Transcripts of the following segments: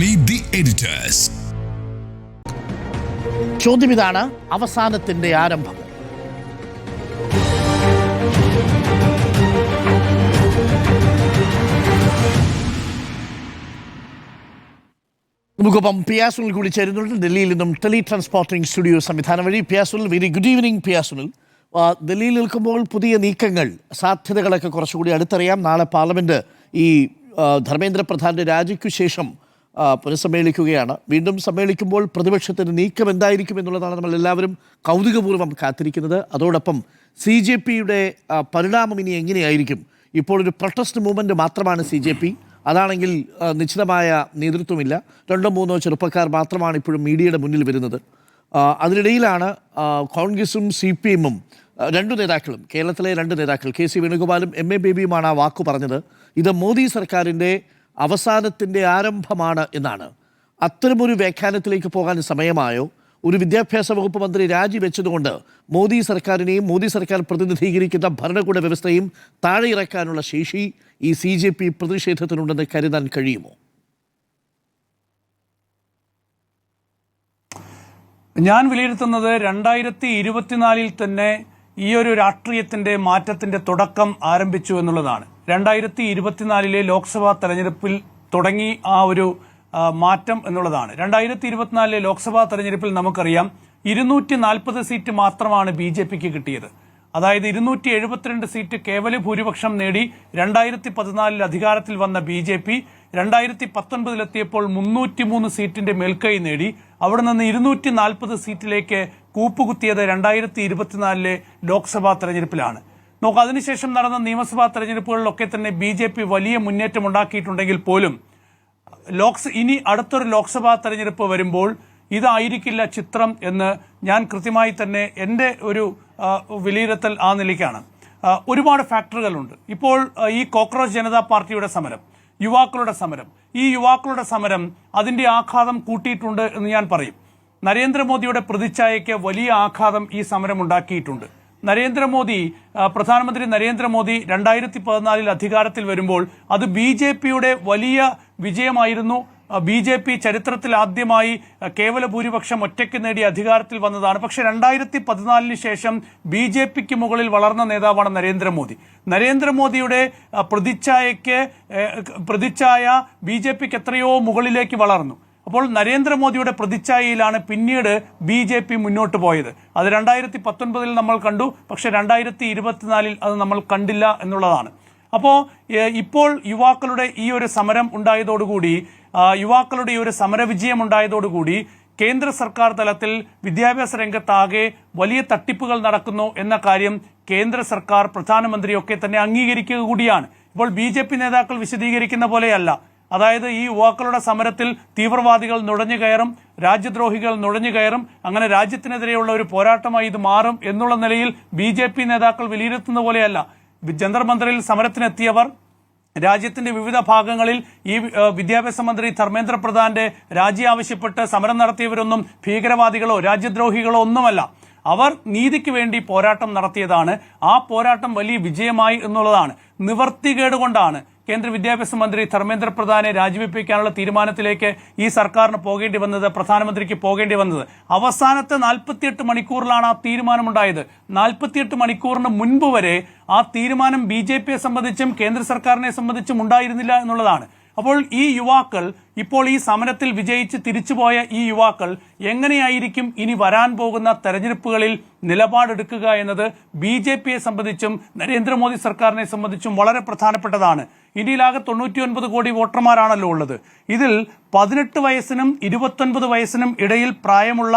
Meet the editors. ചോദ്യം ഇതാണ്, അവസാനത്തിന്റെ ആരംഭം. നമുക്കൊപ്പം പിയാസുനിൽ കൂടി ചേരുന്നുണ്ട്. ഡൽഹിയിൽ നിന്നും ടെലി ട്രാൻസ്പോർട്ടിംഗ് സ്റ്റുഡിയോ സംവിധാനം വഴി. പിയാസുനിൽ, വെരി ഗുഡ് ഈവനിങ് പിയാസുനിൽ. ഡൽഹിയിൽ നിൽക്കുമ്പോൾ പുതിയ നീക്കങ്ങൾ, സാധ്യതകളൊക്കെ കുറച്ചുകൂടി അടുത്തറിയാം. നാളെ പാർലമെന്റ് ഈ ധർമ്മേന്ദ്ര പ്രധാന്റെ രാജിക്കു ശേഷം പുനഃസമ്മേളിക്കുകയാണ്. വീണ്ടും സമ്മേളിക്കുമ്പോൾ പ്രതിപക്ഷത്തിൻ്റെ നീക്കം എന്തായിരിക്കും എന്നുള്ളതാണ് നമ്മൾ എല്ലാവരും കൗതുകപൂർവ്വം കാത്തിരിക്കുന്നത്. അതോടൊപ്പം CJPയുടെ പരിണാമം ഇനി എങ്ങനെയായിരിക്കും? ഇപ്പോൾ ഒരു പ്രൊട്ടസ്റ്റ് മൂവ്മെൻറ്റ് മാത്രമാണ് CJP. അതാണെങ്കിൽ നിശ്ചിതമായ നേതൃത്വമില്ല. 2-3 ചെറുപ്പക്കാർ മാത്രമാണ് ഇപ്പോഴും മീഡിയയുടെ മുന്നിൽ വരുന്നത്. അതിനിടയിലാണ് കോൺഗ്രസും CPM-ഉം രണ്ടു നേതാക്കളും, കേരളത്തിലെ 2 നേതാക്കൾ KC വേണുഗോപാലും MA ബേബിയുമാണ് ആ വാക്കു പറഞ്ഞത്. ഇത് മോദി സർക്കാരിൻ്റെ അവസാനത്തിൻ്റെ ആരംഭമാണ് എന്നാണ്. അത്തരമൊരു വ്യാഖ്യാനത്തിലേക്ക് പോകാൻ സമയമായോ? ഒരു വിദ്യാഭ്യാസ വകുപ്പ് മന്ത്രി രാജിവെച്ചതുകൊണ്ട് മോദി സർക്കാരിനെയും മോദി സർക്കാർ പ്രതിനിധീകരിക്കുന്ന ഭരണകൂട വ്യവസ്ഥയും താഴെ ഇറക്കാനുള്ള ശേഷി ഈ CJP പ്രതിഷേധത്തിനുണ്ടെന്ന് കരുതാൻ കഴിയുമോ? ഞാൻ വിലയിരുത്തുന്നത് 2024 തന്നെ ഈ ഒരു രാഷ്ട്രീയത്തിന്റെ മാറ്റത്തിന്റെ തുടക്കം ആരംഭിച്ചു എന്നുള്ളതാണ്. 2024 ലോക്സഭാ തെരഞ്ഞെടുപ്പിൽ തുടങ്ങി ആ ഒരു മാറ്റം എന്നുള്ളതാണ്. 2024 ലോക്സഭാ തെരഞ്ഞെടുപ്പിൽ നമുക്കറിയാം 240 സീറ്റ് മാത്രമാണ് BJPക്ക് കിട്ടിയത്. അതായത് 272 സീറ്റ് കേവല ഭൂരിപക്ഷം നേടി 2014 അധികാരത്തിൽ വന്ന BJP 2019 303 സീറ്റിന്റെ മേൽക്കൈ നേടി. അവിടെ നിന്ന് 240 സീറ്റിലേക്ക് കൂപ്പുകുത്തിയത് 2024 ലോക്സഭാ തെരഞ്ഞെടുപ്പിലാണ്. അതിനുശേഷം നടന്ന നിയമസഭാ തെരഞ്ഞെടുപ്പുകളിലൊക്കെ തന്നെ BJP വലിയ മുന്നേറ്റം ഉണ്ടാക്കിയിട്ടുണ്ടെങ്കിൽ പോലും ഇനി അടുത്തൊരു ലോക്സഭാ തെരഞ്ഞെടുപ്പ് വരുമ്പോൾ ഇതായിരിക്കില്ല ചിത്രം എന്ന് ഞാൻ കൃത്യമായി തന്നെ എൻ്റെ ഒരു വിലയിരുത്തൽ ആ നിലയ്ക്കാണ്. ഒരുപാട് ഫാക്ടറുകളുണ്ട്. ഇപ്പോൾ ഈ കോക്രോച്ച് ജനതാ പാർട്ടിയുടെ സമരം, യുവാക്കളുടെ സമരം, ഈ യുവാക്കളുടെ സമരം അതിന്റെ ആഘാതം കൂട്ടിയിട്ടുണ്ട് എന്ന് ഞാൻ പറയും. നരേന്ദ്രമോദിയുടെ പ്രതിച്ഛായയ്ക്ക് വലിയ ആഘാതം ഈ സമരം ഉണ്ടാക്കിയിട്ടുണ്ട്. പ്രധാനമന്ത്രി നരേന്ദ്രമോദി 2014 അധികാരത്തിൽ വരുമ്പോൾ അത് BJPയുടെ വലിയ വിജയമായിരുന്നു. BJP ചരിത്രത്തിൽ ആദ്യമായി കേവല ഭൂരിപക്ഷം ഒറ്റയ്ക്ക് നേടി അധികാരത്തിൽ വന്നതാണ്. പക്ഷെ 2014 ശേഷം BJPക്ക് മുകളിൽ വളർന്ന നേതാവാണ് നരേന്ദ്രമോദി. നരേന്ദ്രമോദിയുടെ പ്രതിച്ഛായ BJPക്ക് എത്രയോ മുകളിലേക്ക് വളർന്നു. അപ്പോൾ നരേന്ദ്രമോദിയുടെ പ്രതിച്ഛായയിലാണ് പിന്നീട് BJP മുന്നോട്ട് പോയത്. അത് 2019 നമ്മൾ കണ്ടു. പക്ഷെ 2024 അത് നമ്മൾ കണ്ടില്ല എന്നുള്ളതാണ്. അപ്പോൾ ഇപ്പോൾ യുവാക്കളുടെ ഈ ഒരു സമരം ഉണ്ടായതോടുകൂടി, യുവാക്കളുടെ ഈ ഒരു സമരവിജയം ഉണ്ടായതോടുകൂടി കേന്ദ്ര സർക്കാർ തലത്തിൽ വിദ്യാഭ്യാസ രംഗത്താകെ വലിയ തട്ടിപ്പുകൾ നടക്കുന്നു എന്ന കാര്യം കേന്ദ്ര സർക്കാർ, പ്രധാനമന്ത്രിയൊക്കെ തന്നെ അംഗീകരിക്കുക കൂടിയാണ്. ഇപ്പോൾ BJP നേതാക്കൾ വിശദീകരിക്കുന്ന പോലെയല്ല. അതായത് ഈ യുവാക്കളുടെ സമരത്തിൽ തീവ്രവാദികൾ നുഴഞ്ഞു കയറും, രാജ്യദ്രോഹികൾ നുഴഞ്ഞു കയറും, അങ്ങനെ രാജ്യത്തിനെതിരെയുള്ള ഒരു പോരാട്ടമായി ഇത് മാറും എന്നുള്ള നിലയിൽ BJP നേതാക്കൾ വിലയിരുത്തുന്ന പോലെയല്ല. ജന്തർ മന്ദിറിൽ സമരത്തിനെത്തിയവർ, രാജ്യത്തിന്റെ വിവിധ ഭാഗങ്ങളിൽ ഈ വിദ്യാഭ്യാസ മന്ത്രി ധർമ്മേന്ദ്ര പ്രധാന്റെ രാജി ആവശ്യപ്പെട്ട് സമരം നടത്തിയവരൊന്നും ഭീകരവാദികളോ രാജ്യദ്രോഹികളോ ഒന്നുമല്ല. അവർ നീതിക്ക് വേണ്ടി പോരാട്ടം നടത്തിയതാണ്. ആ പോരാട്ടം വലിയ വിജയമായി എന്നുള്ളതാണ്. നിവർത്തികേട് കൊണ്ടാണ് കേന്ദ്ര വിദ്യാഭ്യാസ മന്ത്രി ധർമ്മേന്ദ്ര പ്രധാനെ രാജിവെപ്പിക്കാനുള്ള തീരുമാനത്തിലേക്ക് ഈ സർക്കാരിന് പോകേണ്ടി വന്നത്, പ്രധാനമന്ത്രിക്ക് പോകേണ്ടി വന്നത്. അവസാനത്തെ 48 മണിക്കൂറിലാണ് ആ തീരുമാനമുണ്ടായത്. 48 മണിക്കൂറിന് മുൻപ് വരെ ആ തീരുമാനം BJPയെ സംബന്ധിച്ചും കേന്ദ്ര സർക്കാരിനെ സംബന്ധിച്ചും ഉണ്ടായിരുന്നില്ല എന്നുള്ളതാണ്. അപ്പോൾ ഈ യുവാക്കൾ, ഇപ്പോൾ ഈ സമരത്തിൽ വിജയിച്ച് തിരിച്ചുപോയ ഈ യുവാക്കൾ എങ്ങനെയായിരിക്കും ഇനി വരാൻ പോകുന്ന തെരഞ്ഞെടുപ്പുകളിൽ നിലപാടെടുക്കുക എന്നത് BJPയെ സംബന്ധിച്ചും നരേന്ദ്രമോദി സർക്കാരിനെ സംബന്ധിച്ചും വളരെ പ്രധാനപ്പെട്ടതാണ്. ഇന്ത്യയിലാകെ 99 കോടി വോട്ടർമാരാണല്ലോ ഉള്ളത്. ഇതിൽ 18 വയസ്സിനും 29 വയസ്സിനും ഇടയിൽ പ്രായമുള്ള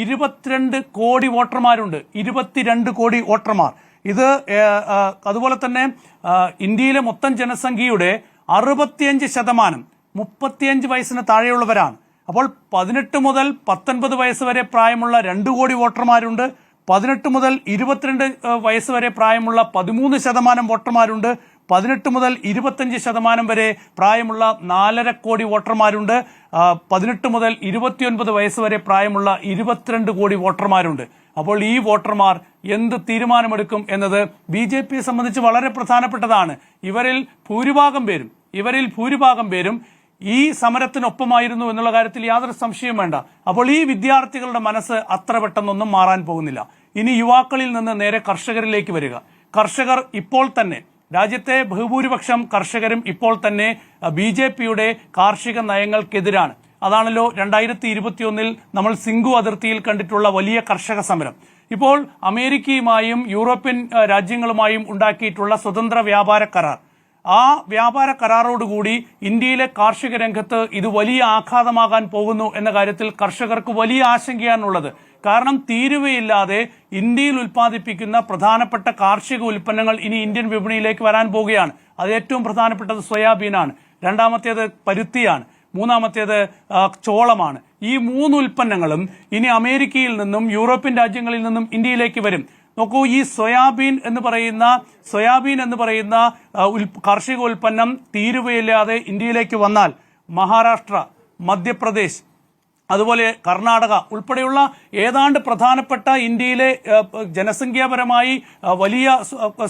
22 കോടി വോട്ടർമാരുണ്ട്. 22 കോടി വോട്ടർമാർ. ഇത് അതുപോലെ തന്നെ ഇന്ത്യയിലെ മൊത്തം ജനസംഖ്യയുടെ 65% 35 വയസ്സിന് താഴെയുള്ളവരാണ്. അപ്പോൾ 18 മുതൽ 19 വയസ്സ് വരെ പ്രായമുള്ള 2 കോടി വോട്ടർമാരുണ്ട്. 18 മുതൽ 22 വയസ്സ് വരെ പ്രായമുള്ള 13% വോട്ടർമാരുണ്ട്. 18 മുതൽ 25% വരെ പ്രായമുള്ള 4.5 കോടി വോട്ടർമാരുണ്ട്. 18 മുതൽ 29 വയസ്സ് വരെ പ്രായമുള്ള 22 കോടി വോട്ടർമാരുണ്ട്. അപ്പോൾ ഈ വോട്ടർമാർ എന്ത് തീരുമാനമെടുക്കും എന്നത് BJPയെ സംബന്ധിച്ച് വളരെ പ്രധാനപ്പെട്ടതാണ്. ഇവരിൽ ഭൂരിഭാഗം പേരും ഈ സമരത്തിനൊപ്പമായിരുന്നു എന്നുള്ള കാര്യത്തിൽ യാതൊരു സംശയവും വേണ്ട. അപ്പോൾ ഈ വിദ്യാർത്ഥികളുടെ മനസ്സ് അത്ര പെട്ടെന്നൊന്നും മാറാൻ പോകുന്നില്ല. ഇനി യുവാക്കളിൽ നിന്ന് നേരെ കർഷകരിലേക്ക് വരിക. കർഷകർ ഇപ്പോൾ തന്നെ, രാജ്യത്തെ ബഹുഭൂരിപക്ഷം കർഷകരും ഇപ്പോൾ തന്നെ BJPയുടെ കാർഷിക നയങ്ങൾക്കെതിരാണ്. അതാണല്ലോ 2021 നമ്മൾ സിംഗു അതിർത്തിയിൽ കണ്ടിട്ടുള്ള വലിയ കർഷക സമരം. ഇപ്പോൾ അമേരിക്കയുമായും യൂറോപ്യൻ രാജ്യങ്ങളുമായും ഉണ്ടാക്കിയിട്ടുള്ള സ്വതന്ത്ര വ്യാപാര കരാർ, ആ വ്യാപാര കരാറോടുകൂടി ഇന്ത്യയിലെ കാർഷിക രംഗത്ത് ഇത് വലിയ ആഘാതമാകാൻ പോകുന്നു എന്ന കാര്യത്തിൽ കർഷകർക്ക് വലിയ ആശങ്കയാണുള്ളത്. കാരണം തീരുവയില്ലാതെ ഇന്ത്യയിൽ ഉൽപ്പാദിപ്പിക്കുന്ന പ്രധാനപ്പെട്ട കാർഷിക ഉൽപ്പന്നങ്ങൾ ഇനി ഇന്ത്യൻ വിപണിയിലേക്ക് വരാൻ പോവുകയാണ്. അത് ഏറ്റവും പ്രധാനപ്പെട്ടത് സോയാബീനാണ്, രണ്ടാമത്തേത് പരുത്തിയാണ്, മൂന്നാമത്തേത് ചോളമാണ്. ഈ 3 ഉൽപ്പന്നങ്ങളും ഇനി അമേരിക്കയിൽ നിന്നും യൂറോപ്യൻ രാജ്യങ്ങളിൽ നിന്നും ഇന്ത്യയിലേക്ക് വരും. നോക്കൂ, ഈ സോയാബീൻ എന്ന് പറയുന്ന കാർഷിക ഉൽപ്പന്നം തീരുവയില്ലാതെ ഇന്ത്യയിലേക്ക് വന്നാൽ മഹാരാഷ്ട്ര, മധ്യപ്രദേശ്, അതുപോലെ കർണാടക ഉൾപ്പെടെയുള്ള ഏതാണ്ട് പ്രധാനപ്പെട്ട ഇന്ത്യയിലെ ജനസംഖ്യാപരമായി വലിയ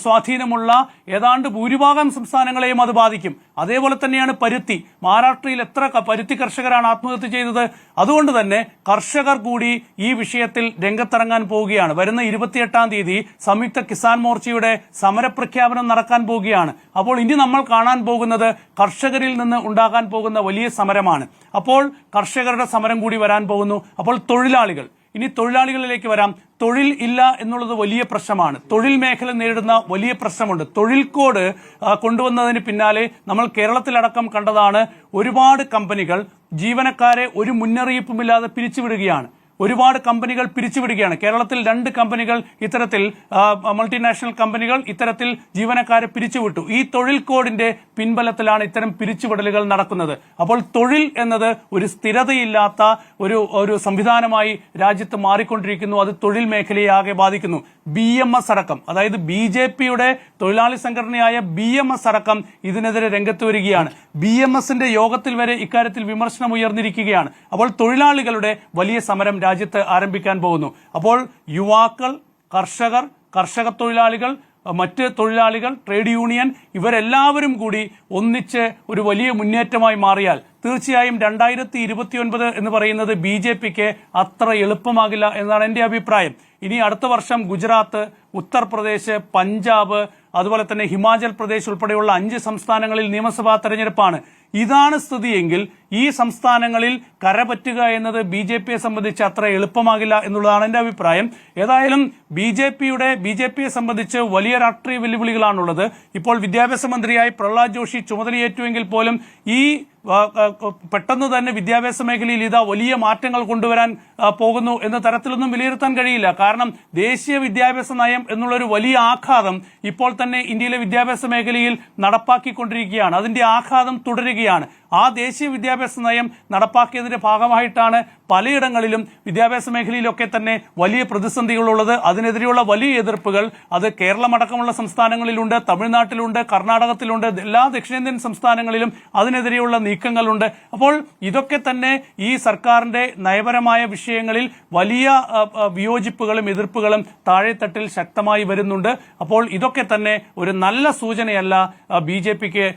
സ്വാധീനമുള്ള ഏതാണ്ട് ഭൂരിഭാഗം സംസ്ഥാനങ്ങളെയും അത് ബാധിക്കും. അതേപോലെ തന്നെയാണ് പരുത്തി. മഹാരാഷ്ട്രയിൽ എത്ര പരുത്തി കർഷകരാണ് ആത്മഹത്യ ചെയ്തത്? അതുകൊണ്ട് തന്നെ കർഷകർ കൂടി ഈ വിഷയത്തിൽ രംഗത്തിറങ്ങാൻ പോവുകയാണ്. വരുന്ന 28-ാം തീയതി സംയുക്ത കിസാൻ മോർച്ചയുടെ സമരപ്രഖ്യാപനം നടക്കാൻ പോവുകയാണ്. അപ്പോൾ ഇനി നമ്മൾ കാണാൻ പോകുന്നത് കർഷകരിൽ നിന്ന് ഉണ്ടാകാൻ പോകുന്ന വലിയ സമരമാണ്. അപ്പോൾ കർഷകരുടെ സമരം കൂടി വരാൻ പോകുന്നു. അപ്പോൾ തൊഴിലാളികൾ, ഇനി തൊഴിലാളികളിലേക്ക് വരാം. തൊഴിൽ ഇല്ല എന്നുള്ളത് വലിയ പ്രശ്നമാണ്. തൊഴിൽ മേഖല നേരിടുന്ന വലിയ പ്രശ്നമുണ്ട്. തൊഴിൽ കോഡ് കൊണ്ടുവന്നതിന് പിന്നാലെ നമ്മൾ കേരളത്തിലടക്കം കണ്ടതാണ്, ഒരുപാട് കമ്പനികൾ ജീവനക്കാരെ ഒരു മുന്നറിയിപ്പുമില്ലാതെ പിരിച്ചുവിടുകയാണ്. ഒരുപാട് കമ്പനികൾ പിരിച്ചുവിടുകയാണ്. കേരളത്തിൽ 2 കമ്പനികൾ ഇത്തരത്തിൽ, മൾട്ടിനാഷണൽ കമ്പനികൾ ഇത്തരത്തിൽ ജീവനക്കാരെ പിരിച്ചുവിട്ടു. ഈ തൊഴിൽ കോഡിന്റെ പിൻബലത്തിലാണ് ഇത്തരം പിരിച്ചുവിടലുകൾ നടക്കുന്നത്. അപ്പോൾ തൊഴിൽ എന്നത് ഒരു സ്ഥിരതയില്ലാത്ത ഒരു സംവിധാനമായി രാജ്യത്ത് മാറിക്കൊണ്ടിരിക്കുന്നു. അത് തൊഴിൽ മേഖലയെ ആകെ ബാധിക്കുന്നു. BMS അടക്കം, അതായത് BJPയുടെ തൊഴിലാളി സംഘടനയായ BMS അടക്കം ഇതിനെതിരെ രംഗത്ത് വരികയാണ്. BMSന്റെ യോഗത്തിൽ വരെ ഇക്കാര്യത്തിൽ വിമർശനം ഉയർന്നിരിക്കുകയാണ്. അപ്പോൾ തൊഴിലാളികളുടെ വലിയ സമരം രാജ്യത്ത് ആരംഭിക്കാൻ പോകുന്നു. അപ്പോൾ യുവാക്കൾ, കർഷകർ, കർഷക തൊഴിലാളികൾ, മറ്റ് തൊഴിലാളികൾ, ട്രേഡ് യൂണിയൻ, ഇവരെല്ലാവരും കൂടി ഒന്നിച്ച് ഒരു വലിയ മുന്നേറ്റമായി മാറിയാൽ തീർച്ചയായും 2029 എന്ന് പറയുന്നത് BJPക്ക് അത്ര എളുപ്പമാകില്ല എന്നാണ് എന്റെ അഭിപ്രായം. ഇനി അടുത്ത വർഷം ഗുജറാത്ത്, ഉത്തർപ്രദേശ്, പഞ്ചാബ്, അതുപോലെ തന്നെ ഹിമാചൽ പ്രദേശ് ഉൾപ്പെടെയുള്ള 5 സംസ്ഥാനങ്ങളിൽ നിയമസഭാ തെരഞ്ഞെടുപ്പാണ്. ഇതാണ് സ്ഥിതിയെങ്കിൽ ഈ സംസ്ഥാനങ്ങളിൽ കരപറ്റുക എന്നത് BJPയെ സംബന്ധിച്ച് അത്ര എളുപ്പമാകില്ല എന്നുള്ളതാണ് എന്റെ അഭിപ്രായം. ഏതായാലും BJPയെ സംബന്ധിച്ച് വലിയ രാഷ്ട്രീയ വെല്ലുവിളികളാണുള്ളത്. ഇപ്പോൾ വിദ്യാഭ്യാസ മന്ത്രിയായി പ്രഹ്ലാദ് ജോഷി ചുമതലയേറ്റുവെങ്കിൽ പോലും ഈ പെട്ടെന്ന് തന്നെ വിദ്യാഭ്യാസ മേഖലയിൽ ഇതാ വലിയ മാറ്റങ്ങൾ കൊണ്ടുവരാൻ പോകുന്നു എന്ന തരത്തിലൊന്നും വിലയിരുത്താൻ കഴിയില്ല. കാരണം ദേശീയ വിദ്യാഭ്യാസ നയം എന്നുള്ളൊരു വലിയ ആഘാതം ഇപ്പോൾ തന്നെ ഇന്ത്യയിലെ വിദ്യാഭ്യാസ മേഖലയിൽ നടപ്പാക്കിക്കൊണ്ടിരിക്കുകയാണ്. അതിന്റെ ആഘാതം തുടരുകയാണ്. ആ ദേശീയ വിദ്യാഭ്യാസ നയം നടപ്പാക്കിയതിന്റെ ഭാഗമായിട്ടാണ് പലയിടങ്ങളിലും വിദ്യാഭ്യാസ മേഖലയിലൊക്കെ തന്നെ വലിയ പ്രതിസന്ധികളുള്ളത്. അതിനെതിരെയുള്ള വലിയ എതിർപ്പുകൾ അത് കേരളമടക്കമുള്ള സംസ്ഥാനങ്ങളിലുണ്ട്, തമിഴ്നാട്ടിലുണ്ട്, കർണാടകത്തിലുണ്ട്, എല്ലാ ദക്ഷിണേന്ത്യൻ സംസ്ഥാനങ്ങളിലും അതിനെതിരെയുള്ള നീക്കങ്ങളുണ്ട്. അപ്പോൾ ഇതൊക്കെ തന്നെ ഈ സർക്കാരിന്റെ നയപരമായ വിഷയങ്ങളിൽ വലിയ വിയോജിപ്പുകളും എതിർപ്പുകളും താഴെത്തട്ടിൽ ശക്തമായി വരുന്നുണ്ട്. അപ്പോൾ ഇതൊക്കെ തന്നെ ഒരു നല്ല സൂചനയല്ല BJPക്ക്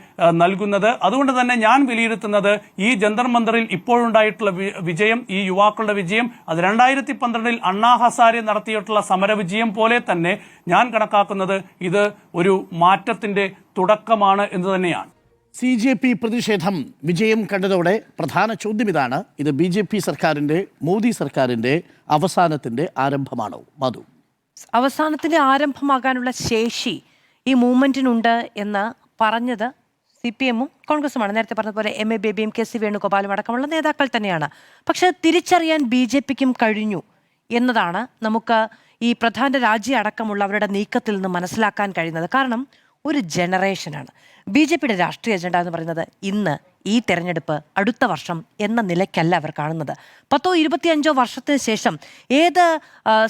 നൽകുന്നത്. അതുകൊണ്ട് തന്നെ ഞാൻ വിലയിരുത്തുന്നത് ഈ ജന്തർ മന്ദറിൽ ഇപ്പോഴുണ്ടായിട്ടുള്ള വിജയം, ഈ യുവാക്കളുടെ വിജയം, അത് 2012 അണ്ണാ ഹസാരെ നടത്തിയിട്ടുള്ള സമരവിജയം പോലെ തന്നെ ഞാൻ കണക്കാക്കുന്നത് ഇത് ഒരു മാറ്റത്തിന്റെ തുടക്കമാണ് എന്ന് തന്നെയാണ്. CJP പ്രതിഷേധം വിജയം കണ്ടതോടെ പ്രധാന ചോദ്യം ഇതാണ്, ഇത് BJP സർക്കാരിന്റെ, മോദി സർക്കാരിന്റെ അവസാനത്തിന്റെ ആരംഭമാണോ? മധു, അവസാനത്തിന്റെ ആരംഭമാകാനുള്ള ശേഷി ഈ മൂവ്മെന്റിനുണ്ട് എന്ന് പറഞ്ഞത് CPM-ഉം കോൺഗ്രസുമാണ്. നേരത്തെ പറഞ്ഞതുപോലെ MA ബേബിയും KC വേണുഗോപാലും അടക്കമുള്ള നേതാക്കൾ തന്നെയാണ്. പക്ഷെ തിരിച്ചറിയാൻ BJPക്കും കഴിഞ്ഞു എന്നതാണ് നമുക്ക് ഈ പ്രധാന രാജ്യം അടക്കമുള്ള അവരുടെ നീക്കത്തിൽ നിന്ന് മനസ്സിലാക്കാൻ കഴിയുന്നത്. കാരണം ഒരു ജനറേഷനാണ് BJPയുടെ രാഷ്ട്രീയ അജണ്ട എന്ന് പറയുന്നത്. ഇന്ന് ഈ തെരഞ്ഞെടുപ്പ് അടുത്ത വർഷം എന്ന നിലയ്ക്കല്ല അവർ കാണുന്നത്. 10-25 വർഷത്തിന് ശേഷം ഏത്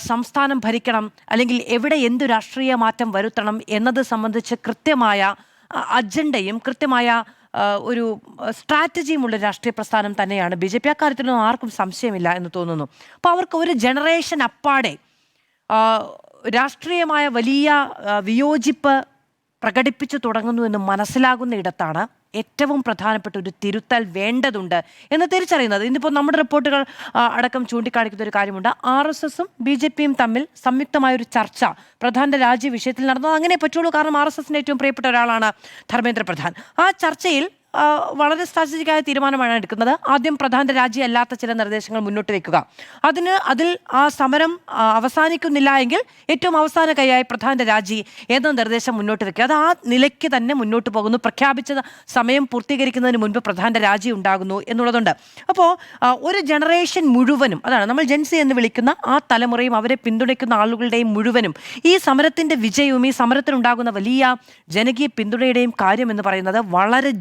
സംസ്ഥാനം ഭരിക്കണം, അല്ലെങ്കിൽ എവിടെ എന്തു രാഷ്ട്രീയ മാറ്റം വരുത്തണം എന്നത് സംബന്ധിച്ച് കൃത്യമായ അജണ്ടയും കൃത്യമായ ഒരു സ്ട്രാറ്റജിയുമുള്ള രാഷ്ട്രീയ പ്രസ്ഥാനം തന്നെയാണ് BJP. അക്കാര്യത്തിലൊന്നും ആർക്കും സംശയമില്ല എന്ന് തോന്നുന്നു. അപ്പോൾ അവർക്ക് ഒരു ജനറേഷൻ അപ്പാടെ രാഷ്ട്രീയമായ വലിയ വിയോജിപ്പ് പ്രകടിപ്പിച്ചു തുടങ്ങുന്നു എന്ന് മനസ്സിലാകുന്ന ഇടത്താണ് ഏറ്റവും പ്രധാനപ്പെട്ട ഒരു തിരുത്തൽ വേണ്ടതുണ്ട് എന്ന് തിരിച്ചറിയുന്നത്. ഇന്നിപ്പോൾ നമ്മുടെ റിപ്പോർട്ടുകൾ അടക്കം ചൂണ്ടിക്കാണിക്കുന്ന ഒരു കാര്യമുണ്ട്. RSSും BJPയും തമ്മിൽ സംയുക്തമായൊരു ചർച്ച പ്രധാന്റെ രാജി വിഷയത്തിൽ നടന്നത് അങ്ങനെ പറ്റുള്ളൂ. കാരണം RSSന്റെ ഏറ്റവും പ്രിയപ്പെട്ട ഒരാളാണ് ധർമ്മേന്ദ്ര പ്രധാൻ. ആ ചർച്ചയിൽ വളരെ സ്ട്രാറ്റജിക്കായ തീരുമാനമാണ് എടുക്കുന്നത്. ആദ്യം പ്രധാന്റെ രാജി അല്ലാത്ത ചില നിർദ്ദേശങ്ങൾ മുന്നോട്ട് വെക്കുക. അതിൽ ആ സമരം അവസാനിക്കുന്നില്ല എങ്കിൽ ഏറ്റവും അവസാന കൈയായി പ്രധാന്റെ രാജി എന്ന നിർദ്ദേശം മുന്നോട്ട് വെക്കുക. അത് ആ നിലയ്ക്ക് തന്നെ മുന്നോട്ട് പോകുന്നു. പ്രഖ്യാപിച്ച സമയം പൂർത്തീകരിക്കുന്നതിന് മുൻപ് പ്രധാന്റെ രാജി ഉണ്ടാകുന്നു എന്നുള്ളതുണ്ട്. അപ്പോൾ ഒരു ജനറേഷൻ മുഴുവനും, അതാണ് നമ്മൾ ജെൻസി എന്ന് വിളിക്കുന്ന ആ തലമുറയും അവരെ പിന്തുണയ്ക്കുന്ന ആളുകളുടെയും മുഴുവനും ഈ സമരത്തിന്റെ വിജയവും ഈ സമരത്തിനുണ്ടാകുന്ന വലിയ ജനകീയ പിന്തുണയുടെയും കാര്യം എന്ന് പറയുന്നത് വളരെ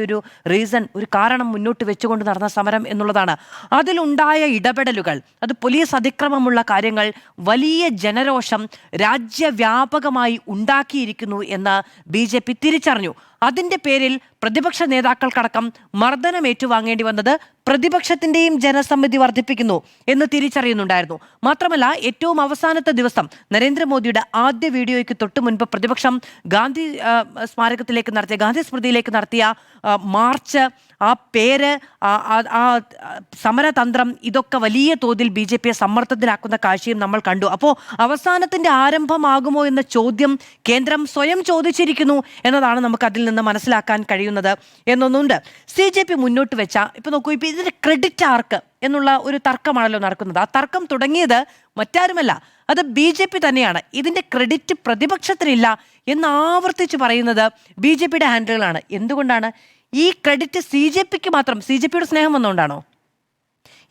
ഒരു റീസൺ, ഒരു കാരണം മുന്നോട്ട് വെച്ചുകൊണ്ട് നടന്ന സമരം എന്നുള്ളതാണ്. അതിലുണ്ടായ ഇടപെടലുകൾ, അത് പോലീസ് അതിക്രമമുള്ള കാര്യങ്ങൾ വലിയ ജനരോഷം രാജ്യവ്യാപകമായി ഉണ്ടാക്കിയിരിക്കുന്നു എന്ന് BJP തിരിച്ചറിഞ്ഞു. അതിന്റെ പേരിൽ പ്രതിപക്ഷ നേതാക്കൾക്കടക്കം മർദ്ദനം ഏറ്റുവാങ്ങേണ്ടി വന്നത് പ്രതിപക്ഷത്തിന്റെയും ജനസമ്മതി വർദ്ധിപ്പിക്കുന്നു എന്ന് തിരിച്ചറിയുന്നുണ്ടായിരുന്നു. മാത്രമല്ല, ഏറ്റവും അവസാനത്തെ ദിവസം നരേന്ദ്രമോദിയുടെ ആദ്യ വീഡിയോയ്ക്ക് തൊട്ടു മുൻപ് പ്രതിപക്ഷം ഗാന്ധി സ്മാരകത്തിലേക്ക് നടത്തിയ, ഗാന്ധി സ്മൃതിയിലേക്ക് നടത്തിയ മാർച്ച്, ആ പേര്, ആ സമരതന്ത്രം, ഇതൊക്കെ വലിയ തോതിൽ BJPയെ സമ്മർദ്ദത്തിലാക്കുന്ന കാഴ്ചയും നമ്മൾ കണ്ടു. അപ്പോൾ അവസാനത്തിന്റെ ആരംഭമാകുമോ എന്ന ചോദ്യം കേന്ദ്രം സ്വയം ചോദിച്ചിരിക്കുന്നു എന്നതാണ് നമുക്ക് അതിൽ നിന്ന് മനസ്സിലാക്കാൻ കഴിയുന്നത് എന്നൊന്നുണ്ട്. CJP മുന്നോട്ട് വെച്ച, ഇപ്പൊ നോക്കൂ, ഇപ്പൊ ഇതിന്റെ ക്രെഡിറ്റ് ആർക്ക് എന്നുള്ള ഒരു തർക്കമാണല്ലോ നടക്കുന്നത്. ആ തർക്കം തുടങ്ങിയത് മറ്റാരുമല്ല, അത് BJP തന്നെയാണ്. ഇതിന്റെ ക്രെഡിറ്റ് പ്രതിപക്ഷത്തിനില്ല എന്ന് ആവർത്തിച്ച് പറയുന്നത് BJPയുടെ ഹാൻഡിലുകളാണ്. എന്തുകൊണ്ടാണ് ഈ ക്രെഡിറ്റ് CJPക്ക് മാത്രം? CJPയുടെ സ്നേഹം വന്നുകൊണ്ടാണോ?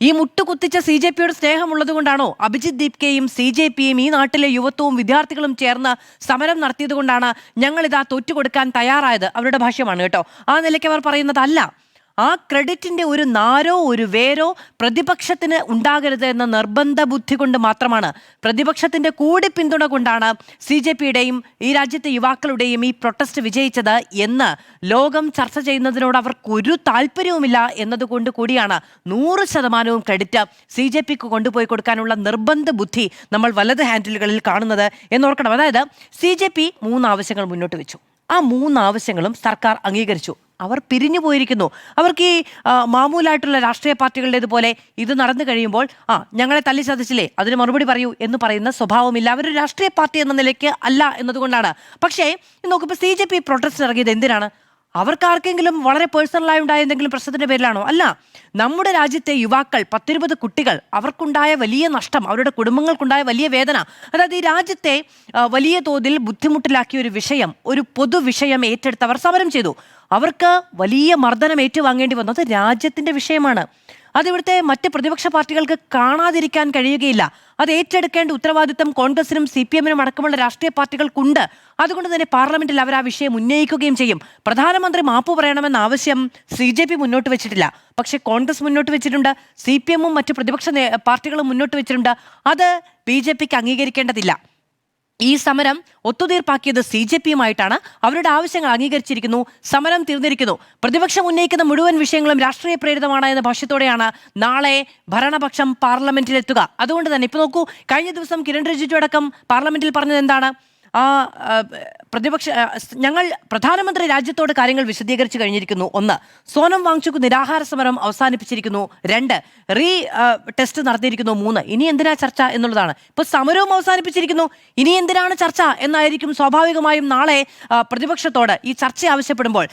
ഈ മുട്ടുകുത്തിച്ച CJPയുടെ സ്നേഹമുള്ളത് കൊണ്ടാണോ അഭിജിത് ദീപ്കയും CJPയും ഈ നാട്ടിലെ യുവത്വവും വിദ്യാർത്ഥികളും ചേർന്ന് സമരം നടത്തിയത് കൊണ്ടാണ് ഞങ്ങളിതാ തോറ്റുകൊടുക്കാൻ തയ്യാറായത്? അവരുടെ ഭാഷ്യമാണ് കേട്ടോ. ആ നിലയ്ക്ക് അവർ പറയുന്നതല്ല. ആ ക്രെഡിറ്റിന്റെ ഒരു നാരോ ഒരു വേരോ പ്രതിപക്ഷത്തിന് ഉണ്ടാകരുത് എന്ന നിർബന്ധ ബുദ്ധി കൊണ്ട് മാത്രമാണ്, പ്രതിപക്ഷത്തിന്റെ കൂടി പിന്തുണ കൊണ്ടാണ് CJPയുടെയും ഈ രാജ്യത്തെ യുവാക്കളുടെയും ഈ പ്രൊട്ടസ്റ്റ് വിജയിച്ചത് എന്ന് ലോകം ചർച്ച ചെയ്യുന്നതിനോട് അവർക്കൊരു താല്പര്യവുമില്ല എന്നതുകൊണ്ട് കൂടിയാണ് 100% ക്രെഡിറ്റ് CJPക്ക് കൊണ്ടുപോയി കൊടുക്കാനുള്ള നിർബന്ധ ബുദ്ധി നമ്മൾ വലത് ഹാൻഡിലുകളിൽ കാണുന്നത് എന്നോർക്കണം. അതായത് CJP 3 ആവശ്യങ്ങൾ മുന്നോട്ട് വെച്ചു. ആ 3 ആവശ്യങ്ങളും സർക്കാർ അംഗീകരിച്ചു. അവർ പിരിഞ്ഞു പോയിരിക്കുന്നു. അവർക്ക് ഈ മാമൂലായിട്ടുള്ള രാഷ്ട്രീയ പാർട്ടികളുടേതുപോലെ ഇത് നടന്നു കഴിയുമ്പോൾ ഞങ്ങളെ തല്ലി ചതച്ചില്ലേ, അതിന് മറുപടി പറയൂ എന്ന് പറയുന്ന സ്വഭാവമില്ല. അവരൊരു രാഷ്ട്രീയ പാർട്ടി എന്ന നിലയ്ക്ക് അല്ല എന്നതുകൊണ്ടാണ്. പക്ഷേ നോക്കുമ്പോൾ CJP പ്രൊട്ടസ്റ്റ് ഇറങ്ങിയത് എന്തിനാണ്? അവർക്ക് ആർക്കെങ്കിലും വളരെ പേഴ്സണലായി ഉണ്ടായ എന്തെങ്കിലും പ്രശ്നത്തിന്റെ പേരിലാണോ? അല്ല. നമ്മുടെ രാജ്യത്തെ യുവാക്കൾ, 10-20 കുട്ടികൾ, അവർക്കുണ്ടായ വലിയ നഷ്ടം, അവരുടെ കുടുംബങ്ങൾക്കുണ്ടായ വലിയ വേദന, അതായത് ഈ രാജ്യത്തെ വലിയ തോതിൽ ബുദ്ധിമുട്ടിലാക്കിയ ഒരു വിഷയം, ഒരു പൊതുവിഷയം ഏറ്റെടുത്തവർ സമരം ചെയ്തു. അവർക്ക് വലിയ മർദ്ദനം ഏറ്റുവാങ്ങേണ്ടി വന്നത് രാജ്യത്തിന്റെ വിഷയമാണ്. അതിവിടുത്തെ മറ്റ് പ്രതിപക്ഷ പാർട്ടികൾക്ക് കാണാതിരിക്കാൻ കഴിയുകയില്ല. അത് ഏറ്റെടുക്കേണ്ട ഉത്തരവാദിത്തം കോൺഗ്രസിനും CPMനും അടക്കമുള്ള രാഷ്ട്രീയ പാർട്ടികൾക്കുണ്ട്. അതുകൊണ്ട് തന്നെ പാർലമെന്റിൽ അവർ ആ വിഷയം ഉന്നയിക്കുകയും ചെയ്യും. പ്രധാനമന്ത്രി മാപ്പ് പറയണമെന്ന ആവശ്യം CJP മുന്നോട്ട് വെച്ചിട്ടില്ല. പക്ഷെ കോൺഗ്രസ് മുന്നോട്ട് വെച്ചിട്ടുണ്ട്, CPMും മറ്റ് പ്രതിപക്ഷ പാർട്ടികളും മുന്നോട്ട് വെച്ചിട്ടുണ്ട്. അത് BJPക്ക് അംഗീകരിക്കേണ്ടതില്ല. ഈ സമരം ഒത്തുതീർപ്പാക്കിയത് CJPയുമായിട്ടാണ്. അവരുടെ ആവശ്യങ്ങൾ അംഗീകരിച്ചിരിക്കുന്നു. സമരം തീർന്നിരിക്കുന്നു. പ്രതിപക്ഷം ഉന്നയിക്കുന്ന മുഴുവൻ വിഷയങ്ങളും രാഷ്ട്രീയ പ്രേരിതമാണ് എന്ന ഭാഷ്യത്തോടെയാണ് നാളെ ഭരണപക്ഷം പാർലമെന്റിലെത്തുക. അതുകൊണ്ട് തന്നെ ഇപ്പൊ നോക്കൂ, കഴിഞ്ഞ ദിവസം കിരൺ റിജിജു അടക്കം പാർലമെന്റിൽ പറഞ്ഞത് എന്താണ്? ഞങ്ങൾ പ്രധാനമന്ത്രി രാജ്യത്തോട് കാര്യങ്ങൾ വിശദീകരിച്ചു കഴിഞ്ഞിരിക്കുന്നു. 1, സോനം വാങ്ചുക് നിരാഹാര സമരം അവസാനിപ്പിച്ചിരിക്കുന്നു. 2, ടെസ്റ്റ് നടത്തിയിരിക്കുന്നു. 3, ഇനി എന്തിനാ ചർച്ച എന്നുള്ളതാണ്. ഇപ്പൊ സമരവും അവസാനിപ്പിച്ചിരിക്കുന്നു, ഇനി എന്തിനാണ് ചർച്ച എന്നായിരിക്കും സ്വാഭാവികമായും നാളെ പ്രതിപക്ഷത്തോട് ഈ ചർച്ച ആവശ്യപ്പെടുമ്പോൾ.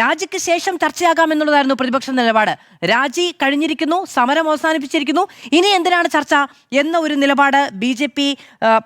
രാജിക്ക് ശേഷം ചർച്ചയാകാം എന്നുള്ളതായിരുന്നു പ്രതിപക്ഷ നിലപാട്. രാജി കഴിഞ്ഞിരിക്കുന്നു, സമരം അവസാനിപ്പിച്ചിരിക്കുന്നു, ഇനി എന്തിനാണ് ചർച്ച എന്ന ഒരു നിലപാട് BJP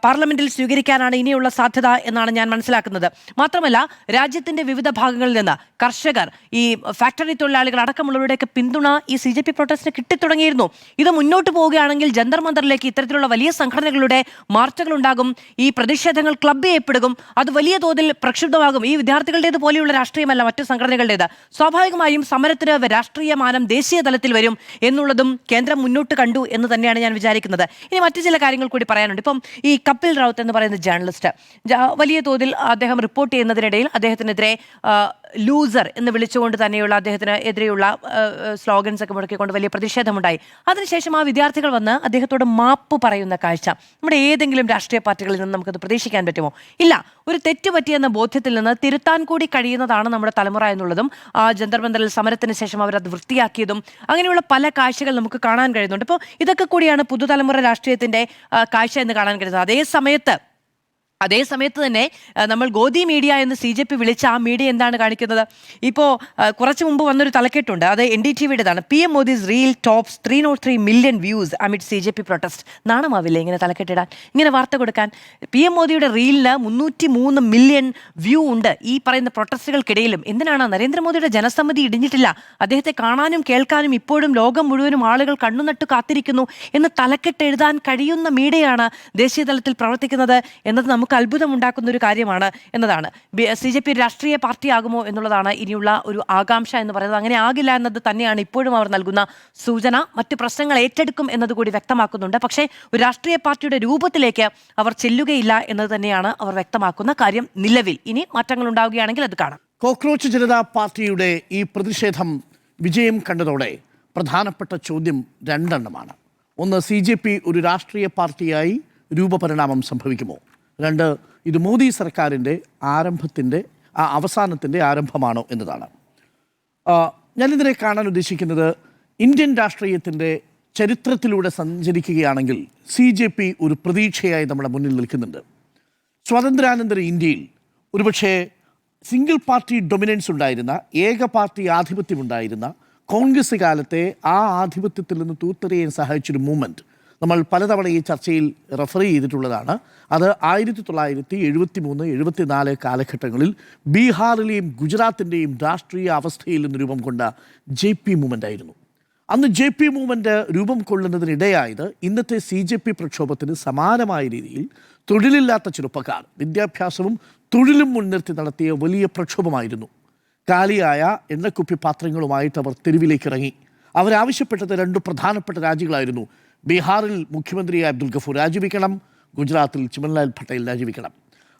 പാർലമെന്റിൽ സ്വീകരിക്കാനാണ് ഇനിയുള്ള സാധ്യത എന്നാണ് ഞാൻ മനസ്സിലാക്കുന്നത്. മാത്രമല്ല, രാജ്യത്തിന്റെ വിവിധ ഭാഗങ്ങളിൽ നിന്ന് കർഷകർ, ഈ ഫാക്ടറി തൊഴിലാളികൾ അടക്കമുള്ളവരുടെയൊക്കെ പിന്തുണ ഈ CJP പ്രൊട്ടസ്റ്റിന് കിട്ടിത്തുടങ്ങിയിരുന്നു. ഇത് മുന്നോട്ട് പോവുകയാണെങ്കിൽ ജന്തർ മന്ദറിലേക്ക് ഇത്തരത്തിലുള്ള വലിയ സംഘടനകളുടെ മാർച്ചുകൾ ഉണ്ടാകും. ഈ പ്രതിഷേധങ്ങൾ ക്ലബ് ചെയ്യപ്പെടും. അത് വലിയ തോതിൽ പ്രക്ഷുബ്ധമാകും. ഈ വിദ്യാർത്ഥികളുടേത് പോലെയുള്ള രാഷ്ട്രീയമല്ല മറ്റു സംഘടനകളുടേത്. സ്വാഭാവികമായും സമരത്തിന് രാഷ്ട്രീയ മാനം ദേശീയ തലത്തിൽ വരും എന്നുള്ളതും കേന്ദ്രം മുന്നോട്ട് കണ്ടു എന്ന് തന്നെയാണ് ഞാൻ വിചാരിക്കുന്നത്. ഇനി മറ്റു ചില കാര്യങ്ങൾ കൂടി പറയാനുണ്ട്. ഇപ്പം ഈ കപിൽ റാവത്ത് എന്ന് പറയുന്ന ജേർണലിസ്റ്റ്, വലിയ തോതിൽ അദ്ദേഹം റിപ്പോർട്ട് ചെയ്യുന്നതിനിടയിൽ അദ്ദേഹത്തിനെതിരെ ലൂസർ എന്ന് വിളിച്ചുകൊണ്ട് തന്നെയുള്ള അദ്ദേഹത്തിന് എതിരെയുള്ള സ്ലോഗൻസ് ഒക്കെ മുടക്കിക്കൊണ്ട് വലിയ പ്രതിഷേധമുണ്ടായി. അതിനുശേഷം ആ വിദ്യാർത്ഥികൾ വന്ന് അദ്ദേഹത്തോട് മാപ്പ് പറയുന്ന കാഴ്ച നമ്മുടെ ഏതെങ്കിലും രാഷ്ട്രീയ പാർട്ടികളിൽ നിന്ന് നമുക്കത് പ്രതീക്ഷിക്കാൻ പറ്റുമോ? ഇല്ല. ഒരു തെറ്റ് പറ്റിയെന്ന ബോധ്യത്തിൽ നിന്ന് തിരുത്താൻ കൂടി കഴിയുന്നതാണ് നമ്മുടെ തലമുറ എന്നുള്ളതും ജന്തർ മന്ദറിൽ സമരത്തിന് ശേഷം അവരത് വൃത്തിയാക്കിയതും അങ്ങനെയുള്ള പല കാഴ്ചകൾ നമുക്ക് കാണാൻ കഴിയുന്നുണ്ട്. ഇപ്പോൾ ഇതൊക്കെ കൂടിയാണ് പുതുതലമുറ രാഷ്ട്രീയത്തിന്റെ കാഴ്ച എന്ന് കാണാൻ കഴിയുന്നത്. അതേ സമയത്ത് തന്നെ നമ്മൾ ഗോദി മീഡിയ എന്ന് CJP വിളിച്ച ആ മീഡിയ എന്താണ് കാണിക്കുന്നത്? ഇപ്പോൾ കുറച്ച് മുമ്പ് വന്നൊരു തലക്കെട്ടുണ്ട്, അത് NDTVയുടേതാണ്. PM Modi's reel tops 303 million views amid CJP protest. നാണമാവില്ലേ ഇങ്ങനെ തലക്കെട്ടിടാൻ, ഇങ്ങനെ വാർത്ത കൊടുക്കാൻ? PM മോദിയുടെ റീലിന് 303 മില്യൺ വ്യൂ ഉണ്ട് ഈ പറയുന്ന പ്രൊട്ടസ്റ്റുകൾക്കിടയിലും. എന്തിനാണ്? നരേന്ദ്രമോദിയുടെ ജനസമ്മതി ഇടിഞ്ഞിട്ടില്ല, അദ്ദേഹത്തെ കാണാനും കേൾക്കാനും ഇപ്പോഴും ലോകം മുഴുവനും ആളുകൾ കണ്ണുനട്ടു കാത്തിരിക്കുന്നു എന്ന് തലക്കെട്ട് എഴുതാൻ കഴിയുന്ന മീഡിയയാണ് ദേശീയ തലത്തിൽ പ്രവർത്തിക്കുന്നത് എന്നത് നമുക്ക് അത്ഭുതമുണ്ടാക്കുന്ന ഒരു കാര്യമാണ് എന്നതാണ്. CJP രാഷ്ട്രീയ പാർട്ടിയാകുമോ എന്നുള്ളതാണ് ഇനിയുള്ള ഒരു ആകാംക്ഷ എന്ന് പറയുന്നത്. അങ്ങനെ ആകില്ല എന്നത് തന്നെയാണ് ഇപ്പോഴും അവർ നൽകുന്ന സൂചന. മറ്റു പ്രശ്നങ്ങൾ ഏറ്റെടുക്കും എന്നതുകൂടി വ്യക്തമാക്കുന്നുണ്ട്. പക്ഷേ ഒരു രാഷ്ട്രീയ പാർട്ടിയുടെ രൂപത്തിലേക്ക് അവർ ചെല്ലുകയില്ല എന്നത് തന്നെയാണ് അവർ വ്യക്തമാക്കുന്ന കാര്യം നിലവിൽ. ഇനി മാറ്റങ്ങൾ ഉണ്ടാവുകയാണെങ്കിൽ അത് കാണാം. കോക്രോച്ച് ജനതാ പാർട്ടിയുടെ ഈ പ്രതിഷേധം വിജയം കണ്ടതോടെ പ്രധാനപ്പെട്ട ചോദ്യം രണ്ടെണ്ണമാണ്. ഒന്ന്, CJP ഒരു രാഷ്ട്രീയ പാർട്ടിയായി രൂപപരിണാമം സംഭവിക്കുമോ? രണ്ട്, ഇത് മോദി സർക്കാരിൻ്റെ അവസാനത്തിൻ്റെ ആരംഭമാണോ എന്നതാണ്. ഞാനിതിനെ കാണാൻ ഉദ്ദേശിക്കുന്നത്, ഇന്ത്യൻ രാഷ്ട്രീയത്തിൻ്റെ ചരിത്രത്തിലൂടെ സഞ്ചരിക്കുകയാണെങ്കിൽ CJP ഒരു പ്രതീക്ഷയായി നമ്മുടെ മുന്നിൽ നിൽക്കുന്നുണ്ട്. സ്വാതന്ത്ര്യാനന്തര ഇന്ത്യയിൽ ഒരുപക്ഷെ സിംഗിൾ പാർട്ടി ഡൊമിനൻസ് ഉണ്ടായിരുന്ന, ഏക പാർട്ടി ആധിപത്യമുണ്ടായിരുന്ന കോൺഗ്രസ് കാലത്തെ ആ ആധിപത്യത്തിൽ നിന്ന് തൂത്തെറിയാൻ സഹായിച്ചൊരു മൂവ്മെൻറ്റ് നമ്മൾ പലതവണ ഈ ചർച്ചയിൽ റെഫർ ചെയ്തിട്ടുള്ളതാണ്. അത് 1973-74 കാലഘട്ടങ്ങളിൽ ബീഹാറിലെയും ഗുജറാത്തിൻ്റെയും രാഷ്ട്രീയ അവസ്ഥയിൽ നിന്ന് രൂപം കൊണ്ട JP മൂവ്മെൻ്റ് ആയിരുന്നു. അന്ന് JP മൂവ്മെൻറ്റ് രൂപം കൊള്ളുന്നതിനിടയായത് ഇന്നത്തെ CJP പ്രക്ഷോഭത്തിന് സമാനമായ രീതിയിൽ തൊഴിലില്ലാത്ത ചെറുപ്പക്കാർ വിദ്യാഭ്യാസവും തൊഴിലും മുൻനിർത്തി നടത്തിയ വലിയ പ്രക്ഷോഭമായിരുന്നു. കാലിയായ എണ്ണക്കുപ്പി പാത്രങ്ങളുമായിട്ട് അവർ തെരുവിലേക്ക് ഇറങ്ങി. അവരാവശ്യപ്പെട്ടത് രണ്ട് പ്രധാനപ്പെട്ട രാജികളായിരുന്നു. ബീഹാറിൽ മുഖ്യമന്ത്രിയായ അബ്ദുൽ ഗഫൂർ രാജിവെക്കണം, ഗുജറാത്തിൽ ചിമൻലാൽ പട്ടേൽ രാജിവെക്കണം.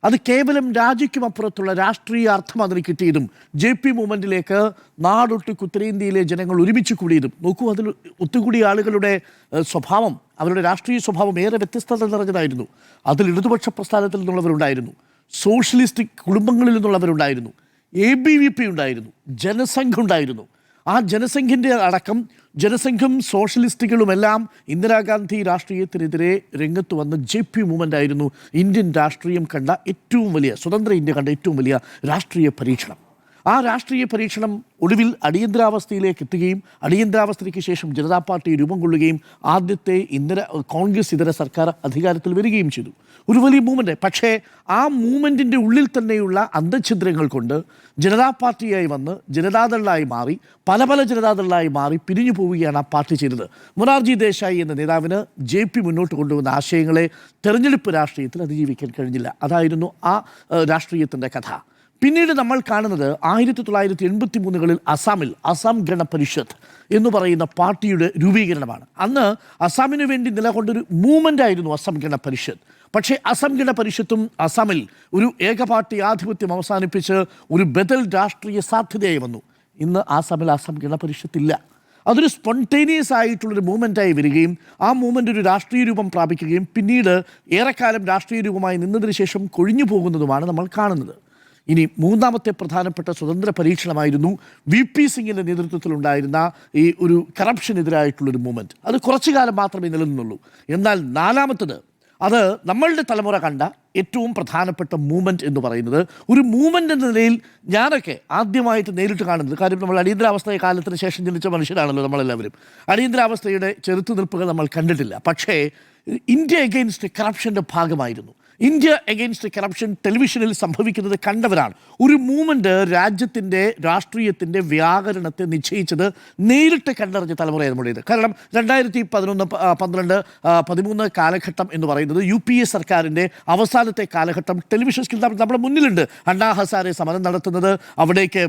അത് കേവലം രാജിക്കും അപ്പുറത്തുള്ള രാഷ്ട്രീയ അർത്ഥം അതിന് കിട്ടിയതും JP മൂവ്മെൻറ്റിലേക്ക് നാടൊട്ട് ഉത്തരേന്ത്യയിലെ ജനങ്ങൾ ഒരുമിച്ച് കൂടിയതും. നോക്കൂ, അതിൽ ഒത്തുകൂടിയ ആളുകളുടെ സ്വഭാവം, അവരുടെ രാഷ്ട്രീയ സ്വഭാവം ഏറെ വ്യത്യസ്തത നിറഞ്ഞതായിരുന്നു. അതിൽ ഇടതുപക്ഷ പ്രസ്ഥാനത്തിൽ നിന്നുള്ളവരുണ്ടായിരുന്നു, സോഷ്യലിസ്റ്റിക് കുടുംബങ്ങളിൽ നിന്നുള്ളവരുണ്ടായിരുന്നു, ABVP ഉണ്ടായിരുന്നു, ജനസംഘം ഉണ്ടായിരുന്നു. ആ ജനസംഘം സോഷ്യലിസ്റ്റുകളുമെല്ലാം ഇന്ദിരാഗാന്ധി രാഷ്ട്രീയത്തിനെതിരെ രംഗത്ത് വന്ന JP മൂവ്മെൻ്റ് ആയിരുന്നു ഇന്ത്യൻ രാഷ്ട്രീയം കണ്ട ഏറ്റവും വലിയ, സ്വതന്ത്ര ഇന്ത്യ കണ്ട ഏറ്റവും വലിയ രാഷ്ട്രീയ പരീക്ഷണം. ആ രാഷ്ട്രീയ പരീക്ഷണം ഒടുവിൽ അടിയന്തരാവസ്ഥയിലേക്ക് എത്തുകയും അടിയന്തരാവസ്ഥയ്ക്ക് ശേഷം ജനതാ പാർട്ടി രൂപം കൊള്ളുകയും ആദ്യത്തെ കോൺഗ്രസ് ഇതര സർക്കാർ അധികാരത്തിൽ വരികയും ചെയ്തു. ഒരു വലിയ മൂവ്മെൻറ്റ്. പക്ഷേ ആ മൂവ്മെൻറ്റിൻ്റെ ഉള്ളിൽ തന്നെയുള്ള അന്തഛിദ്രങ്ങൾ കൊണ്ട് ജനതാ പാർട്ടിയായി വന്ന് ജനതാദളായി മാറി, പല ജനതാദളായി മാറി പിരിഞ്ഞു പോവുകയാണ് ആ പാർട്ടി ചെയ്തത്. മൊറാർജി ദേശായി എന്ന നേതാവിന് JP മുന്നോട്ട് കൊണ്ടുവന്ന ആശയങ്ങളെ തെരഞ്ഞെടുപ്പ് രാഷ്ട്രീയത്തിൽ അതിജീവിക്കാൻ കഴിഞ്ഞില്ല. അതായിരുന്നു ആ രാഷ്ട്രീയത്തിൻ്റെ കഥ. പിന്നീട് നമ്മൾ കാണുന്നത് 1983 അസാം ഗണ പരിഷത്ത് എന്ന് പറയുന്ന പാർട്ടിയുടെ രൂപീകരണമാണ്. അന്ന് അസാമിന് വേണ്ടി നിലകൊണ്ടൊരു മൂവ്മെൻ്റ് ആയിരുന്നു അസം ഗണ പരിഷത്ത്. പക്ഷേ അസം ഗണ പരിഷത്തും അസാമിൽ ഒരു ഏകപാർട്ടി ആധിപത്യം അവസാനിപ്പിച്ച് ഒരു ബദൽ രാഷ്ട്രീയ സാധ്യതയായി വന്നു. ഇന്ന് ആസാമിൽ അസം ഗണ പരിഷത്തില്ല. അതൊരു സ്പോണ്ടേനിയസ് ആയിട്ടുള്ളൊരു മൂവ്മെൻറ്റായി വരികയും ആ മൂവ്മെൻ്റ് ഒരു രാഷ്ട്രീയ രൂപം പ്രാപിക്കുകയും പിന്നീട് ഏറെക്കാലം രാഷ്ട്രീയ രൂപമായി നിന്നതിന് ശേഷം കൊഴിഞ്ഞു പോകുന്നതുമാണ് നമ്മൾ കാണുന്നത്. ഇനി മൂന്നാമത്തെ പ്രധാനപ്പെട്ട സ്വതന്ത്ര പരീക്ഷണമായിരുന്നു VP സിംഗിൻ്റെ നേതൃത്വത്തിലുണ്ടായിരുന്ന ഈ ഒരു കറപ്ഷനെതിരായിട്ടുള്ളൊരു മൂവ്മെൻറ്റ്. അത് കുറച്ചു കാലം മാത്രമേ നിലനിന്നുള്ളൂ. എന്നാൽ നാലാമത്തത്, അത് നമ്മളുടെ തലമുറ കണ്ട ഏറ്റവും പ്രധാനപ്പെട്ട മൂവ്മെൻറ്റ് എന്ന് പറയുന്നത്, ഒരു മൂവ്മെൻ്റ് എന്ന നിലയിൽ ഞാനൊക്കെ ആദ്യമായിട്ട് നേരിട്ട് കാണുന്നത്, കാര്യം നമ്മൾ അടിയന്തരാവസ്ഥ കാലത്തിന് ശേഷം ജനിച്ച മനുഷ്യരാണല്ലോ നമ്മളെല്ലാവരും. അടിയന്തരാവസ്ഥയുടെ ചെറുത്തുനിൽപ്പുകൾ നമ്മൾ കണ്ടിട്ടില്ല. പക്ഷേ ഇന്ത്യ എഗെയിൻസ്റ്റ് കറപ്ഷൻ്റെ ഭാഗമായിരുന്നു. ഇന്ത്യ എഗെയിൻസ്റ്റ് കറപ്ഷൻ ടെലിവിഷനിൽ സംഭവിക്കുന്നത് കണ്ടവരാണ്. ഒരു മൂവ്മെൻറ്റ് രാജ്യത്തിൻ്റെ രാഷ്ട്രീയത്തിൻ്റെ വ്യാകരണത്തെ നിശ്ചയിച്ചത് നേരിട്ട് കണ്ടറിഞ്ഞ തലമുറയാണ് നമ്മുടേത്. കാരണം 2011, 12, 13 കാലഘട്ടം എന്ന് പറയുന്നത് UPA സർക്കാരിൻ്റെ അവസാനത്തെ കാലഘട്ടം. ടെലിവിഷൻ സ്ക്രീൻ നമ്മുടെ മുന്നിലുണ്ട്. അണ്ണാ ഹസാരെ സമരം നടത്തുന്നത്, അവിടേക്ക്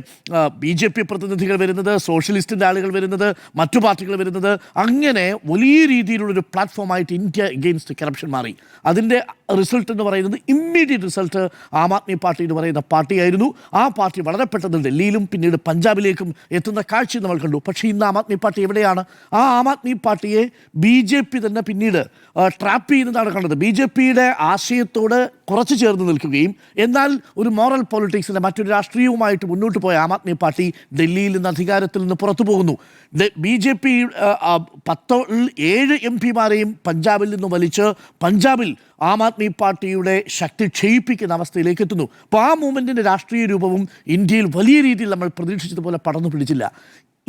BJP പ്രതിനിധികൾ വരുന്നത്, സോഷ്യലിസ്റ്റിൻ്റെ ആളുകൾ വരുന്നത്, മറ്റു പാർട്ടികൾ വരുന്നത്, അങ്ങനെ വലിയ രീതിയിലുള്ളൊരു പ്ലാറ്റ്ഫോമായിട്ട് ഇന്ത്യ എഗെയിൻസ്റ്റ് കറപ്ഷൻ മാറി. അതിൻ്റെ റിസൾട്ട് എന്ന് പറയുന്നത് immediate result Aam Aadmi party എന്ന് പറയുന്ന പാർട്ടിയായിരുന്നു. ആ പാർട്ടി വളരെ പെട്ടെന്ന് ഡൽഹിയിലും പിന്നീട് പഞ്ചാബിലേക്കും എത്തുന്ന കാഴ്ച നമ്മൾ കണ്ടു. പക്ഷേ ഇന്ന് ആം ആദ്മി പാർട്ടി എവിടെയാണ്? ആ ആം ആദ്മി പാർട്ടിയെ BJP തന്നെ പിന്നീട് ട്രാപ്പ് ചെയ്യുന്നതാണ് കണ്ടത്. BJPയുടെ ആശയത്തോട് കുറച്ച് ചേർന്ന് നിൽക്കുകയും എന്നാൽ ഒരു മോറൽ പൊളിറ്റിക്സിൻ്റെ മറ്റൊരു രാഷ്ട്രീയവുമായിട്ട് മുന്നോട്ട് പോയ ആം ആദ്മി പാർട്ടി ഡൽഹിയിൽ നിന്ന് അധികാരത്തിൽ നിന്ന് പുറത്തു പോകുന്നു. BJP 7 MP-മാരെയും പഞ്ചാബിൽ നിന്ന് വലിച്ച് പഞ്ചാബിൽ ആം ആദ്മി പാർട്ടിയുടെ ശക്തി ക്ഷയിപ്പിക്കുന്ന അവസ്ഥയിലേക്ക് എത്തുന്നു. അപ്പോൾ ആ മൂവ്മെൻറ്റിൻ്റെ രാഷ്ട്രീയ രൂപവും ഇന്ത്യയിൽ വലിയ രീതിയിൽ നമ്മൾ പ്രതീക്ഷിച്ചതുപോലെ പടർന്നു പിടിച്ചില്ല.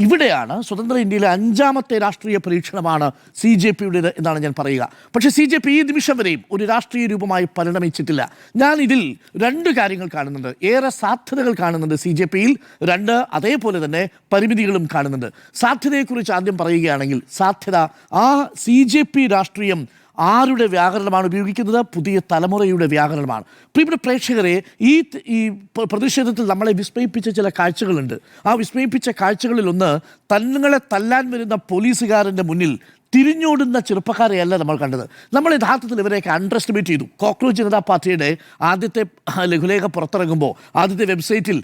ഇവിടെയാണ് സ്വതന്ത്ര ഇന്ത്യയിലെ 5ാമത്തെ രാഷ്ട്രീയ പരീക്ഷണമാണ് CJPയുടേത് എന്നാണ് ഞാൻ പറയുക. പക്ഷേ CJP ഈ നിമിഷം വരെയും ഒരു രാഷ്ട്രീയ രൂപമായി പരിണമിച്ചിട്ടില്ല. ഞാൻ ഇതിൽ 2 കാര്യങ്ങൾ കാണുന്നുണ്ട്. ഏറെ സാധ്യതകൾ കാണുന്നുണ്ട് CJPയിൽ, 2 അതേപോലെ തന്നെ പരിമിതികളും കാണുന്നുണ്ട്. സാധ്യതയെക്കുറിച്ച് ആദ്യം പറയുകയാണെങ്കിൽ സാധ്യത ആ CJP രാഷ്ട്രീയം ആരുടെ വ്യാകരണമാണ് ഉപയോഗിക്കുന്നത്? പുതിയ തലമുറയുടെ വ്യാകരണമാണ്. പ്രിയപ്പെട്ട പ്രേക്ഷകരെ, ഈ പ്രതിഷേധത്തിൽ നമ്മളെ വിസ്മയിപ്പിച്ച ചില കാഴ്ചകളുണ്ട്. ആ വിസ്മയിപ്പിച്ച കാഴ്ചകളിലൊന്ന്, തങ്ങളെ തല്ലാൻ വരുന്ന പോലീസുകാരൻ്റെ മുന്നിൽ തിരിഞ്ഞോടുന്ന ചെറുപ്പക്കാരെയല്ല നമ്മൾ കണ്ടത്. നമ്മൾ യഥാർത്ഥത്തിൽ ഇവരെയൊക്കെ അണ്ടർ എസ്റ്റിമേറ്റ് ചെയ്തു. കോക്രോച്ച് ജനതാ പാർട്ടിയുടെ ആദ്യത്തെ ലഘുലേഖ പുറത്തിറങ്ങുമ്പോൾ ആദ്യത്തെ വെബ്സൈറ്റിൽ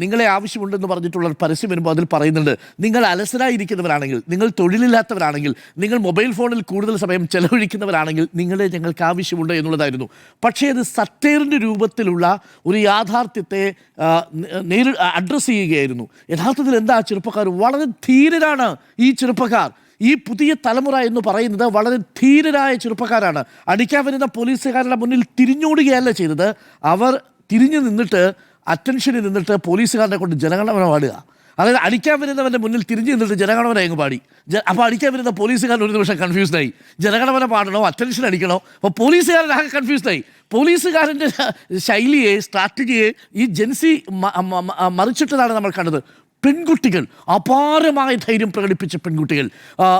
നിങ്ങളെ ആവശ്യമുണ്ടെന്ന് പറഞ്ഞിട്ടുള്ള പരസ്യം വരുമ്പോൾ അതിൽ പറയുന്നുണ്ട്, നിങ്ങൾ അലസരായിരിക്കുന്നവരാണെങ്കിൽ, നിങ്ങൾ തൊഴിലില്ലാത്തവരാണെങ്കിൽ, നിങ്ങൾ മൊബൈൽ ഫോണിൽ കൂടുതൽ സമയം ചെലവഴിക്കുന്നവരാണെങ്കിൽ നിങ്ങളെ ഞങ്ങൾക്ക് ആവശ്യമുണ്ട് എന്നുള്ളതായിരുന്നു. പക്ഷേ അത് സറ്റയറിൻ്റെ രൂപത്തിലുള്ള ഒരു യാഥാർത്ഥ്യത്തെ അഡ്രസ്സ് ചെയ്യുകയായിരുന്നു. യഥാർത്ഥത്തിൽ എന്താ ചെറുപ്പക്കാർ വളരെ ധീരരാണ്. ഈ ചെറുപ്പക്കാർ, ഈ പുതിയ തലമുറ എന്ന് പറയുന്നത് വളരെ ധീരരായ ചെറുപ്പക്കാരാണ്. അടിക്കാൻ വരുന്ന പോലീസുകാരുടെ മുന്നിൽ തിരിഞ്ഞോടുകയല്ല ചെയ്തത്. അവർ തിരിഞ്ഞു നിന്നിട്ട് അറ്റൻഷനിൽ നിന്നിട്ട് പോലീസുകാരനെ കൊണ്ട് ജനഗണമന പാടുക. അതായത് അടിക്കാൻ വരുന്നവൻ്റെ മുന്നിൽ തിരിഞ്ഞു നിന്നിട്ട് ജനഗണമന അങ്ങ് പാടി. അപ്പോൾ അടിക്കാൻ വരുന്ന പോലീസുകാരൻ ഒരു നിമിഷം കൺഫ്യൂസ്ഡായി, ജനഗണമന പാടണോ അറ്റൻഷൻ അടിക്കണോ? അപ്പോൾ പോലീസുകാരൻ ആകെ കൺഫ്യൂസ്ഡായി. പോലീസുകാരൻ്റെ ശൈലിയെ, സ്ട്രാറ്റജിയെ ഈ ജൻസി മറിച്ചിട്ടതാണ് നമ്മൾ കണ്ടത്. പെൺകുട്ടികൾ, അപാരമായ ധൈര്യം പ്രകടിപ്പിച്ച പെൺകുട്ടികൾ.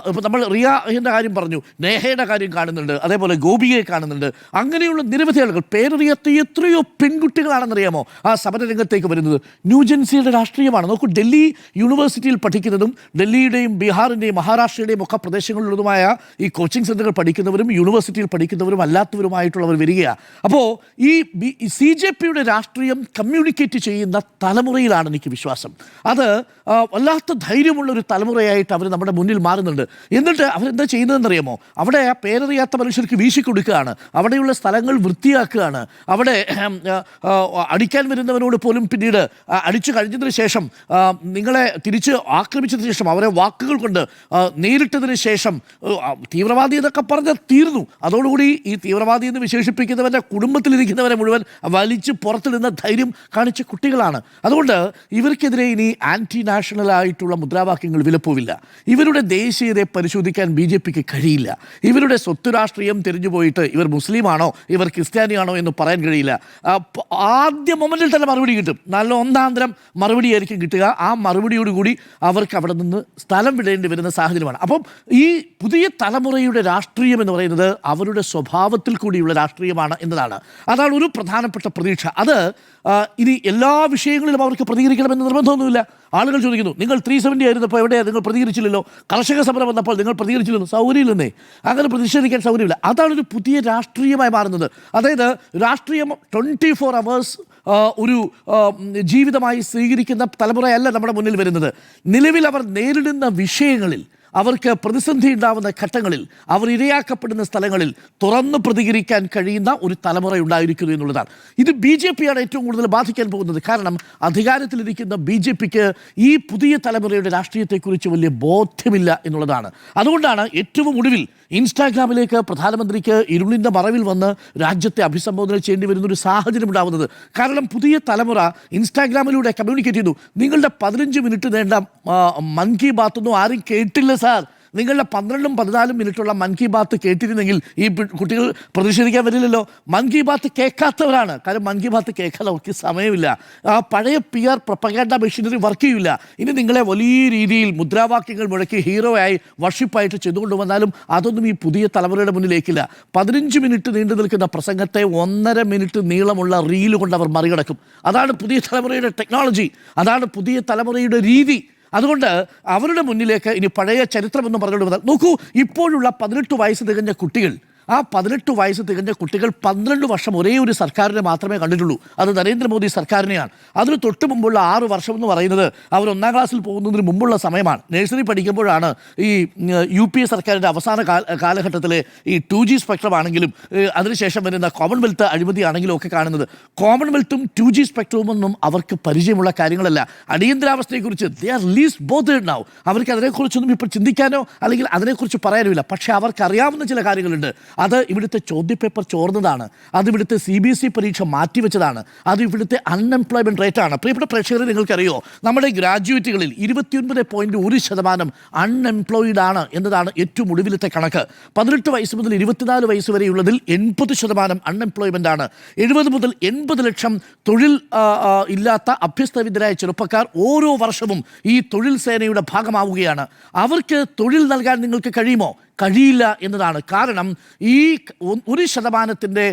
ഇപ്പോൾ നമ്മൾ റിയാഹിൻ്റെ കാര്യം പറഞ്ഞു, നേഹയുടെ കാര്യം കാണുന്നുണ്ട്, അതേപോലെ ഗോപിയെ കാണുന്നുണ്ട്. അങ്ങനെയുള്ള നിരവധി ആളുകൾ, പേരറിയാത്ത എത്രയോ പെൺകുട്ടികളാണെന്നറിയാമോ ആ സമരരംഗത്തേക്ക് വരുന്നത്. ന്യൂജൻസിയുടെ രാഷ്ട്രീയമാണ്. നോക്കൂ, ഡൽഹി യൂണിവേഴ്സിറ്റിയിൽ പഠിക്കുന്നതും ഡൽഹിയുടെയും ബീഹാറിൻ്റെയും മഹാരാഷ്ട്രയുടെയും ഒക്കെ പ്രദേശങ്ങളിലുള്ളതുമായ ഈ കോച്ചിങ് സെൻ്ററുകൾ പഠിക്കുന്നവരും യൂണിവേഴ്സിറ്റിയിൽ പഠിക്കുന്നവരും അല്ലാത്തവരുമായിട്ടുള്ളവർ വരികയാണ്. അപ്പോൾ ഈ CJPയുടെ രാഷ്ട്രീയം കമ്മ്യൂണിക്കേറ്റ് ചെയ്യുന്ന തലമുറയിലാണ് എനിക്ക് വിശ്വാസം. അത് വല്ലാത്ത ധൈര്യമുള്ള ഒരു തലമുറയായിട്ട് അവർ നമ്മുടെ മുന്നിൽ മാറുന്നുണ്ട്. എന്നിട്ട് അവരെന്താ ചെയ്യുന്നതെന്നറിയാമോ? അവിടെ പേരറിയാത്ത മനുഷ്യർക്ക് വീശിക്കൊടുക്കുകയാണ്, അവിടെയുള്ള സ്ഥലങ്ങൾ വൃത്തിയാക്കുകയാണ്, അവിടെ അടിക്കാൻ വരുന്നവനോട് പോലും പിന്നീട് അടിച്ചു കഴിഞ്ഞതിന് ശേഷം, നിങ്ങളെ തിരിച്ച് ആക്രമിച്ചതിന് ശേഷം, അവരെ വാക്കുകൾ കൊണ്ട് നേരിട്ടതിന് ശേഷം തീവ്രവാദി എന്നൊക്കെ പറഞ്ഞാൽ തീർന്നു. അതോടുകൂടി ഈ തീവ്രവാദി എന്ന് വിശേഷിപ്പിക്കുന്നവരുടെ കുടുംബത്തിലിരിക്കുന്നവരെ മുഴുവൻ വലിച്ച് പുറത്തിടുന്ന ധൈര്യം കാണിച്ച കുട്ടികളാണ്. അതുകൊണ്ട് ഇവർക്കെതിരെ ഇനി ആൻറ്റി നാഷണൽ ആയിട്ടുള്ള മുദ്രാവാക്യങ്ങൾ വിലപ്പോവില്ല. ഇവരുടെ ദേശീയതയെ പരിശോധിക്കാൻ BJPക്ക് കഴിയില്ല. ഇവരുടെ സ്വത്ത് രാഷ്ട്രീയം തിരിഞ്ഞുപോയിട്ട് ഇവർ മുസ്ലിമാണോ ഇവർ ക്രിസ്ത്യാനിയാണോ എന്ന് പറയാൻ കഴിയില്ല. ആദ്യ മൊമെൻറ്റിൽ തന്നെ മറുപടി കിട്ടും. നല്ല ഒന്നാന്തരം മറുപടിയായിരിക്കും കിട്ടുക. ആ മറുപടിയോടുകൂടി അവർക്ക് അവിടെ നിന്ന് സ്ഥലം വിടേണ്ടി വരുന്ന സാഹചര്യമാണ്. അപ്പം ഈ പുതിയ തലമുറയുടെ രാഷ്ട്രീയം എന്ന് പറയുന്നത് അവരുടെ സ്വഭാവത്തിൽ കൂടിയുള്ള രാഷ്ട്രീയമാണ് എന്നതാണ്. അതാണ് ഒരു പ്രധാനപ്പെട്ട പ്രതീക്ഷ. അത് ഇനി എല്ലാ വിഷയങ്ങളിലും അവർക്ക് പ്രതികരിക്കണമെന്ന് നിർബന്ധമൊന്നുമില്ല. ആളുകൾ ചോദിക്കുന്നു, നിങ്ങൾ 370 ആയിരുന്നപ്പോൾ എവിടെയാണ് നിങ്ങൾ പ്രതികരിച്ചില്ലല്ലോ? കർഷക സമരം വന്നപ്പോൾ നിങ്ങൾ പ്രതികരിച്ചില്ലല്ലോ? സൗകര്യമില്ലെന്നേ, അങ്ങനെ പ്രതിഷേധിക്കാൻ സൗകര്യമില്ല. അതാണൊരു പുതിയ രാഷ്ട്രീയമായി മാറുന്നത്. അതായത് രാഷ്ട്രീയം 24 hours ഒരു ജീവിതമായി സ്വീകരിക്കുന്ന തലമുറയല്ല നമ്മുടെ മുന്നിൽ വരുന്നത്. നിലവിൽ അവർ നേരിടുന്ന വിഷയങ്ങളിൽ, അവർക്ക് പ്രതിസന്ധി ഉണ്ടാവുന്ന ഘട്ടങ്ങളിൽ, അവർ ഇരയാക്കപ്പെടുന്ന സ്ഥലങ്ങളിൽ തുറന്നു പ്രതികരിക്കാൻ കഴിയുന്ന ഒരു തലമുറ ഉണ്ടായിരിക്കുന്നു എന്നുള്ളതാണ്. ഇത് BJPയാണ് ഏറ്റവും കൂടുതൽ ബാധിക്കാൻ പോകുന്നത്. കാരണം അധികാരത്തിലിരിക്കുന്ന BJPക്ക് ഈ പുതിയ തലമുറയുടെ രാഷ്ട്രീയത്തെക്കുറിച്ച് വലിയ ബോധ്യമില്ല എന്നുള്ളതാണ്. അതുകൊണ്ടാണ് ഏറ്റവും ഒടുവിൽ ഇൻസ്റ്റാഗ്രാമിലേക്ക് പ്രധാനമന്ത്രിക്ക് ഇരുളിൻ്റെ മറവിൽ വന്ന് രാജ്യത്തെ അഭിസംബോധന ചെയ്യേണ്ടി വരുന്നൊരു സാഹചര്യം ഉണ്ടാവുന്നത്. കാരണം പുതിയ തലമുറ ഇൻസ്റ്റാഗ്രാമിലൂടെ കമ്മ്യൂണിക്കേറ്റ് ചെയ്യുന്നു. നിങ്ങളുടെ 15 മിനിറ്റ് നീണ്ട മൻ കി ബാത്തൊന്നും ആരും കേട്ടില്ല സാർ. നിങ്ങളുടെ 12-14 മിനിറ്റുള്ള മൻ കി ബാത്ത് കേട്ടിരുന്നെങ്കിൽ ഈ കുട്ടികൾ പ്രതിഷേധിക്കാൻ വരില്ലല്ലോ. മൻ കി ബാത്ത് കേൾക്കാത്തവരാണ്. കാരണം മൻ കി ബാത്ത് കേൾക്കാൻ അവർക്ക് സമയമില്ല. പഴയ PR പ്രൊപ്പഗാൻഡ മെഷീനറി വർക്ക് ചെയ്യില്ല. ഇനി നിങ്ങളെ വലിയ രീതിയിൽ മുദ്രാവാക്യങ്ങൾ മുഴക്കി ഹീറോയായി വർഷിപ്പായിട്ട് ചെയ്തുകൊണ്ട് വന്നാലും അതൊന്നും ഈ പുതിയ തലമുറയുടെ മുന്നിലേക്കില്ല. 15 മിനിറ്റ് നീണ്ടു നിൽക്കുന്ന പ്രസംഗത്തെ 1.5 മിനിറ്റ് നീളമുള്ള റീല് കൊണ്ട് അവർ മറികടക്കും. അതാണ് പുതിയ തലമുറയുടെ ടെക്നോളജി, അതാണ് പുതിയ തലമുറയുടെ രീതി. അതുകൊണ്ട് അവരുടെ മുന്നിലേക്ക് ഇനി പഴയ ചരിത്രമെന്ന് പറഞ്ഞുകൊണ്ട് വന്നാൽ, നോക്കൂ, ഇപ്പോഴുള്ള 18 വയസ്സ് തികഞ്ഞ കുട്ടികൾ ആ 18 വയസ്സ് തികഞ്ഞ കുട്ടികൾ 12 വർഷം ഒരേ ഒരു സർക്കാരിനെ മാത്രമേ കണ്ടിട്ടുള്ളൂ. അത് നരേന്ദ്രമോദി സർക്കാരിനെയാണ്. അതിന് തൊട്ട് മുമ്പുള്ള 6 വർഷം എന്ന് പറയുന്നത് അവർ 1ാം ക്ലാസ്സിൽ പോകുന്നതിന് മുമ്പുള്ള സമയമാണ്. നഴ്സറി പഠിക്കുമ്പോഴാണ് ഈ UPA സർക്കാരിൻ്റെ അവസാന കാലഘട്ടത്തിലെ ഈ 2G സ്പെക്ട്രം ആണെങ്കിലും അതിനുശേഷം വരുന്ന കോമൺവെൽത്ത് അഴിമതി ആണെങ്കിലും ഒക്കെ കാണുന്നത്. കോമൺവെൽത്തും 2G സ്പെക്ട്രവും ഒന്നും അവർക്ക് പരിചയമുള്ള കാര്യങ്ങളല്ല. അടിയന്തരാവസ്ഥയെക്കുറിച്ച് they are least bothered now. അവർക്ക് അതിനെക്കുറിച്ചൊന്നും ഇപ്പോൾ ചിന്തിക്കാനോ അല്ലെങ്കിൽ അതിനെക്കുറിച്ച് പറയാനുമില്ല. പക്ഷേ അവർക്കറിയാവുന്ന ചില കാര്യങ്ങളുണ്ട്. അത് ഇവിടുത്തെ ചോദ്യപേപ്പർ ചോർന്നതാണ്, അത് ഇവിടുത്തെ CBSE പരീക്ഷ മാറ്റിവെച്ചതാണ്, അത് ഇവിടുത്തെ അൺഎംപ്ലോയ്മെൻറ്റ് റേറ്റാണ്. പ്രിയപ്പെട്ട പ്രേക്ഷകരെ, നിങ്ങൾക്കറിയോ നമ്മുടെ ഗ്രാജുവേറ്റുകളിൽ 29.1% അൺഎംപ്ലോയിഡ് ആണ് എന്നതാണ് ഏറ്റവും ഒടുവിലത്തെ കണക്ക്. 18 വയസ്സ് മുതൽ 24 വയസ്സ് വരെയുള്ളതിൽ 80% അൺഎംപ്ലോയ്മെൻ്റ് ആണ്. 70 മുതൽ 80 ലക്ഷം തൊഴിൽ ഇല്ലാത്ത അഭ്യസ്തവിദ്യരായ ചെറുപ്പക്കാർ ഓരോ വർഷവും ഈ തൊഴിൽ സേനയുടെ ഭാഗമാവുകയാണ്. അവർക്ക് തൊഴിൽ നൽകാൻ നിങ്ങൾക്ക് കഴിയുമോ? കഴിയില്ല എന്നതാണ്. കാരണം ഈ 1%,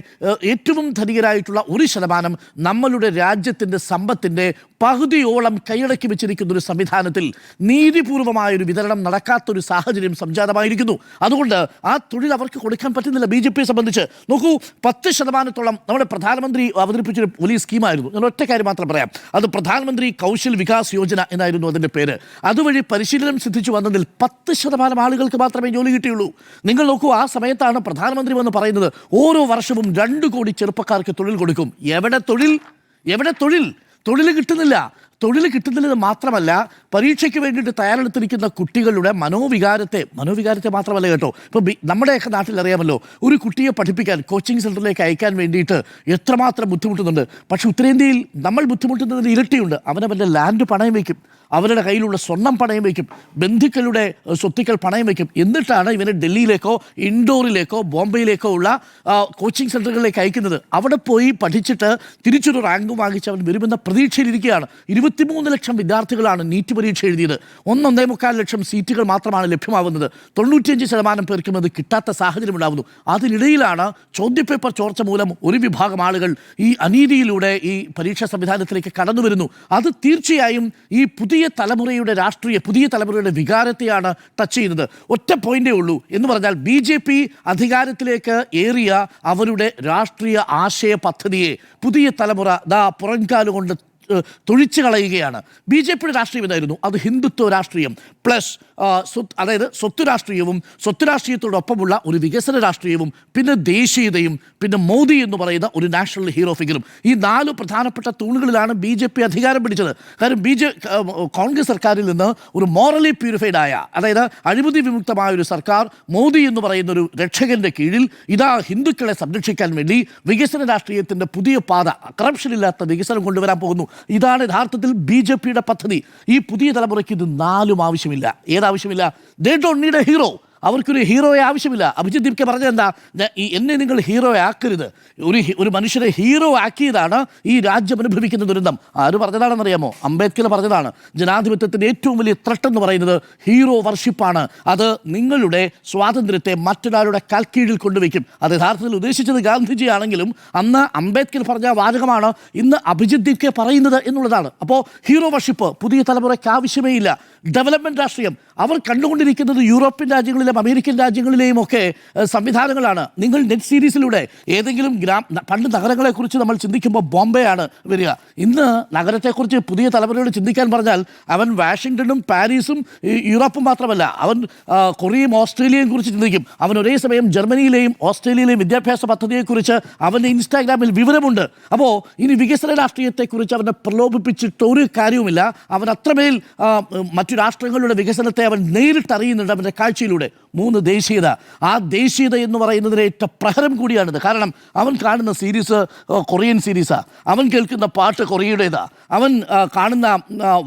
ഏറ്റവും ധനികരായിട്ടുള്ള 1% നമ്മളുടെ രാജ്യത്തിൻ്റെ സമ്പത്തിൻ്റെ പകുതിയോളം കൈയടക്കി വെച്ചിരിക്കുന്ന ഒരു സംവിധാനത്തിൽ നീതിപൂർവമായൊരു വിതരണം നടക്കാത്തൊരു സാഹചര്യം സംജാതമായിരിക്കുന്നു. അതുകൊണ്ട് ആ തൊഴിൽ അവർക്ക് കൊടുക്കാൻ പറ്റുന്നില്ല. BJPയെ സംബന്ധിച്ച് നോക്കൂ, 10% നമ്മുടെ പ്രധാനമന്ത്രി അവതരിപ്പിച്ചൊരു വലിയ സ്കീമായിരുന്നു. ഞാൻ ഒറ്റ കാര്യം മാത്രം പറയാം. അത് പ്രധാനമന്ത്രി കൗശൽ വികാസ് യോജന എന്നായിരുന്നു അതിൻ്റെ പേര്. അതുവഴി പരിശീലനം സിദ്ധിച്ചു വന്നതിൽ 10% ആളുകൾക്ക് മാത്രമേ ജോലി കിട്ടിയുള്ളൂ. നിങ്ങൾ നോക്കൂ, ആ സമയത്താണ് പ്രധാനമന്ത്രി വന്ന് പറയുന്നത് ഓരോ വർഷവും 2 കോടി ചെറുപ്പക്കാർക്ക് തൊഴിൽ കൊടുക്കും. എവിടെ തൊഴിൽ? എവിടെ തൊഴിൽ? തൊഴിൽ കിട്ടുന്നില്ല. തൊഴിൽ കിട്ടുന്നില്ലെന്ന് മാത്രമല്ല, പരീക്ഷയ്ക്ക് വേണ്ടിയിട്ട് തയ്യാറെടുത്തിരിക്കുന്ന കുട്ടികളുടെ മനോവികാരത്തെ മാത്രമല്ല കേട്ടോ. ഇപ്പോൾ നമ്മുടെയൊക്കെ നാട്ടിൽ അറിയാമല്ലോ, ഒരു കുട്ടിയെ പഠിപ്പിക്കാൻ കോച്ചിങ് സെൻറ്ററിലേക്ക് അയക്കാൻ വേണ്ടിയിട്ട് എത്രമാത്രം ബുദ്ധിമുട്ടുന്നുണ്ട്. പക്ഷേ ഉത്തരേന്ത്യയിൽ നമ്മൾ ബുദ്ധിമുട്ടുന്നതിന് ഇരട്ടിയുണ്ട്. അവനവൻ്റെ ലാൻഡ് പണയം വയ്ക്കും, അവരുടെ കയ്യിലുള്ള സ്വർണം പണയം വയ്ക്കും, ബന്ധുക്കളുടെ സ്വത്തുക്കൾ പണയം വയ്ക്കും. എന്നിട്ടാണ് ഇവനെ ഡൽഹിയിലേക്കോ ഇൻഡോറിലേക്കോ ബോംബെയിലേക്കോ ഉള്ള കോച്ചിങ് സെൻറ്ററുകളിലേക്ക് അയക്കുന്നത്. അവിടെ പോയി പഠിച്ചിട്ട് തിരിച്ചൊരു റാങ്ക് വാങ്ങിച്ച് അവൻ വരുമെന്ന പ്രതീക്ഷയിലിരിക്കുകയാണ്. 23 ലക്ഷം വിദ്യാർത്ഥികളാണ് നീറ്റ് പരീക്ഷ എഴുതിയത്. 1.25 ലക്ഷം സീറ്റുകൾ മാത്രമാണ് ലഭ്യമാവുന്നത്. 95% പേർക്കും അത് കിട്ടാത്ത സാഹചര്യം ഉണ്ടാകുന്നു. അതിനിടയിലാണ് ചോദ്യപേപ്പർ ചോർച്ച മൂലം ഒരു വിഭാഗം ആളുകൾ ഈ അനീതിയിലൂടെ ഈ പരീക്ഷാ സംവിധാനത്തിലേക്ക് കടന്നു വരുന്നു. അത് തീർച്ചയായും ഈ പുതിയ തലമുറയുടെ വികാരത്തെയാണ് ടച്ച് ചെയ്യുന്നത്. ഒറ്റ പോയിന്റേ ഉള്ളൂ എന്ന് പറഞ്ഞാൽ, BJP അധികാരത്തിലേക്ക് ഏറിയ അവരുടെ രാഷ്ട്രീയ ആശയ പദ്ധതിയെ പുതിയ തലമുറ പുറംകാലുകൊണ്ട് തൊഴിച്ചു കളയുകയാണ്. BJPയുടെ രാഷ്ട്രീയം എന്തായിരുന്നു? അത് ഹിന്ദുത്വ രാഷ്ട്രീയം പ്ലസ് അതായത് സ്വത്ത് രാഷ്ട്രീയവും സ്വത്ത് രാഷ്ട്രീയത്തോടൊപ്പമുള്ള ഒരു വികസന രാഷ്ട്രീയവും പിന്നെ ദേശീയതയും പിന്നെ മോദി എന്ന് പറയുന്ന ഒരു നാഷണൽ ഹീറോ ഫിഗറും. ഈ 4 പ്രധാനപ്പെട്ട തൂണുകളിലാണ് BJP അധികാരം പിടിച്ചത്. കാരണം കോൺഗ്രസ് സർക്കാരിൽ നിന്ന് ഒരു മോറലി പ്യൂരിഫൈഡ് ആയ, അതായത് അഴിമതി വിമുക്തമായ ഒരു സർക്കാർ മോദി എന്ന് പറയുന്ന ഒരു രക്ഷകന്റെ കീഴിൽ ഇതാ ഹിന്ദുക്കളെ സംരക്ഷിക്കാൻ വേണ്ടി വികസന രാഷ്ട്രീയത്തിൻ്റെ പുതിയ പാത, കറപ്ഷൻ ഇല്ലാത്ത വികസനം കൊണ്ടുവരാൻ പോകുന്നു. ഇതാണ് യഥാർത്ഥത്തിൽ BJPയുടെ പദ്ധതി. ഈ പുതിയ തലമുറയ്ക്ക് ഇത് 4 ആവശ്യമില്ല. ഏതാവശ്യമില്ല? They don't need a hero. അവർക്കൊരു ഹീറോയെ ആവശ്യമില്ല. അഭിജിത്ത് ദീപ്കെ പറഞ്ഞത് എന്താ? എന്നെ നിങ്ങൾ ഹീറോ ആക്കരുത്. ഒരു മനുഷ്യരെ ഹീറോ ആക്കിയതാണ് ഈ രാജ്യം അനുഭവിക്കുന്ന ദുരന്തം. ആര് പറഞ്ഞതാണെന്നറിയാമോ? അംബേദ്കർ പറഞ്ഞതാണ്. ജനാധിപത്യത്തിൻ്റെ ഏറ്റവും വലിയ ത്രട്ട് എന്ന് പറയുന്നത് ഹീറോ വർഷിപ്പാണ്. അത് നിങ്ങളുടെ സ്വാതന്ത്ര്യത്തെ മറ്റൊരാളുടെ കാൽക്കീഴിൽ കൊണ്ടുവയ്ക്കും. അത് യഥാർത്ഥത്തിൽ ഉദ്ദേശിച്ചത് ഗാന്ധിജി ആണെങ്കിലും അന്ന് അംബേദ്കർ പറഞ്ഞ വാചകമാണ് ഇന്ന് അഭിജിത്ത് ദീപ്കെ പറയുന്നത് എന്നുള്ളതാണ്. അപ്പോൾ ഹീറോ വർഷിപ്പ് പുതിയ തലമുറയ്ക്ക് ആവശ്യമേ ഇല്ല. ഡെവലപ്മെൻറ്റ് രാഷ്ട്രീയം അവർ കണ്ടുകൊണ്ടിരിക്കുന്നത് യൂറോപ്യൻ രാജ്യങ്ങളിലും അമേരിക്കൻ രാജ്യങ്ങളിലെയും ഒക്കെ സംവിധാനങ്ങളാണ്. നിങ്ങൾ നെറ്റ് സീരീസിലൂടെ ഏതെങ്കിലും പണ്ട് നഗരങ്ങളെക്കുറിച്ച് നമ്മൾ ചിന്തിക്കുമ്പോൾ ബോംബെ ആണ് വരിക. ഇന്ന് നഗരത്തെക്കുറിച്ച് പുതിയ തലമുറയോട് ചിന്തിക്കാൻ പറഞ്ഞാൽ അവൻ വാഷിങ്ടണും പാരീസും യൂറോപ്പും മാത്രമല്ല, അവൻ കൊറിയയും ഓസ്ട്രേലിയയും കുറിച്ച് ചിന്തിക്കും. അവൻ ഒരേ സമയം ജർമ്മനിയിലെയും ഓസ്ട്രേലിയയിലെയും വിദ്യാഭ്യാസ പദ്ധതിയെക്കുറിച്ച് അവൻ്റെ ഇൻസ്റ്റാഗ്രാമിൽ വിവരമുണ്ട്. അപ്പോൾ ഇനി വികസന രാഷ്ട്രീയത്തെക്കുറിച്ച് അവനെ പ്രലോഭിപ്പിച്ചിട്ട് ഒരു കാര്യവുമില്ല. അവൻ അത്രമേൽ മറ്റു രാഷ്ട്രങ്ങളുടെ വികസനത്തെ അവൻ നേരിട്ടറിയുന്നുണ്ട് അവൻ്റെ കാഴ്ചയിലൂടെ. 3 ദേശീയത. ആ ദേശീയത എന്ന് പറയുന്നതിന് ഏറ്റ പ്രഹരം കൂടിയാണിത്. കാരണം അവൻ കാണുന്ന സീരീസ് കൊറിയൻ സീരീസാണ്, അവൻ കേൾക്കുന്ന പാട്ട് കൊറിയയുടേതാണ്, അവൻ കാണുന്ന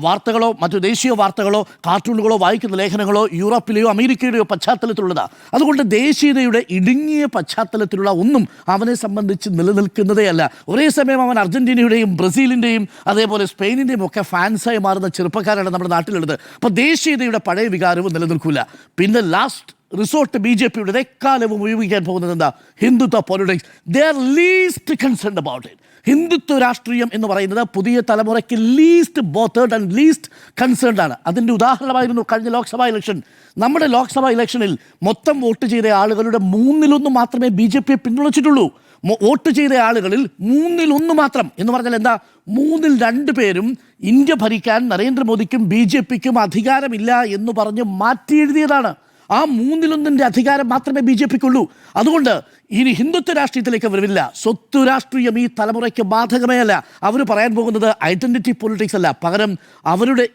വാർത്തകളോ മറ്റു ദേശീയ വാർത്തകളോ കാർട്ടൂണുകളോ വായിക്കുന്ന ലേഖനങ്ങളോ യൂറോപ്പിലെയോ അമേരിക്കയുടെയോ പശ്ചാത്തലത്തിലുള്ളതാണ്. അതുകൊണ്ട് ദേശീയതയുടെ ഇടുങ്ങിയ പശ്ചാത്തലത്തിലുള്ള ഒന്നും അവനെ സംബന്ധിച്ച് നിലനിൽക്കുന്നതേ അല്ല. ഒരേ സമയം അവൻ അർജന്റീനയുടെയും ബ്രസീലിൻ്റെയും അതേപോലെ സ്പെയിനിൻ്റെയും ഒക്കെ ഫാൻസായി മാറുന്ന ചെറുപ്പക്കാരാണ് നമ്മുടെ നാട്ടിലുള്ളത്. അപ്പോൾ ദേശീയതയുടെ പഴയ വികാരവും നിലനിൽക്കില്ല. പിന്നെ ലാസ്റ്റ് റിസോർട്ട് BJPയുടെ എക്കാലവും ഉപയോഗിക്കാൻ പോകുന്നത് എന്താ? Hindutva politics. They are least concerned about it. Hindutva രാഷ്ട്രീയം എന്ന് പറയുന്നത് പുതിയ തലമുറയ്ക്ക് ലീസ്റ്റ് ബോത്തേഡ് ആൻഡ് ലീസ്റ്റ് കൺസേൺഡ് ആണ്. അതിൻ്റെ ഉദാഹരണമായിരുന്നു കഴിഞ്ഞ ലോക്സഭാ ഇലക്ഷൻ. നമ്മുടെ ലോക്സഭാ ഇലക്ഷനിൽ മൊത്തം വോട്ട് ചെയ്ത ആളുകളുടെ 1/3 മാത്രമേ BJP പിന്തുണച്ചിട്ടുള്ളൂ. വോട്ട് ചെയ്ത ആളുകളിൽ 1/3 മാത്രം എന്ന് പറഞ്ഞാൽ എന്താ, 2 പേരും ഇന്ത്യ ഭരിക്കാൻ നരേന്ദ്രമോദിക്കും BJPക്കും അധികാരമില്ല എന്ന് പറഞ്ഞ് മാറ്റി എഴുതിയതാണ്. ആ 1/3 അധികാരം മാത്രമേ BJPക്കുള്ളൂ. അതുകൊണ്ട് ഇനി ഹിന്ദുത്വ രാഷ്ട്രീയത്തിലേക്ക് വരില്ല. സ്വത്ത് രാഷ്ട്രീയം ഈ തലമുറയ്ക്ക് ബാധകമേ അല്ല. അവർ പറയാൻ പോകുന്നത് ഐഡന്റിറ്റി പൊളിറ്റിക്സ് അല്ല, പകരം അവരുടെ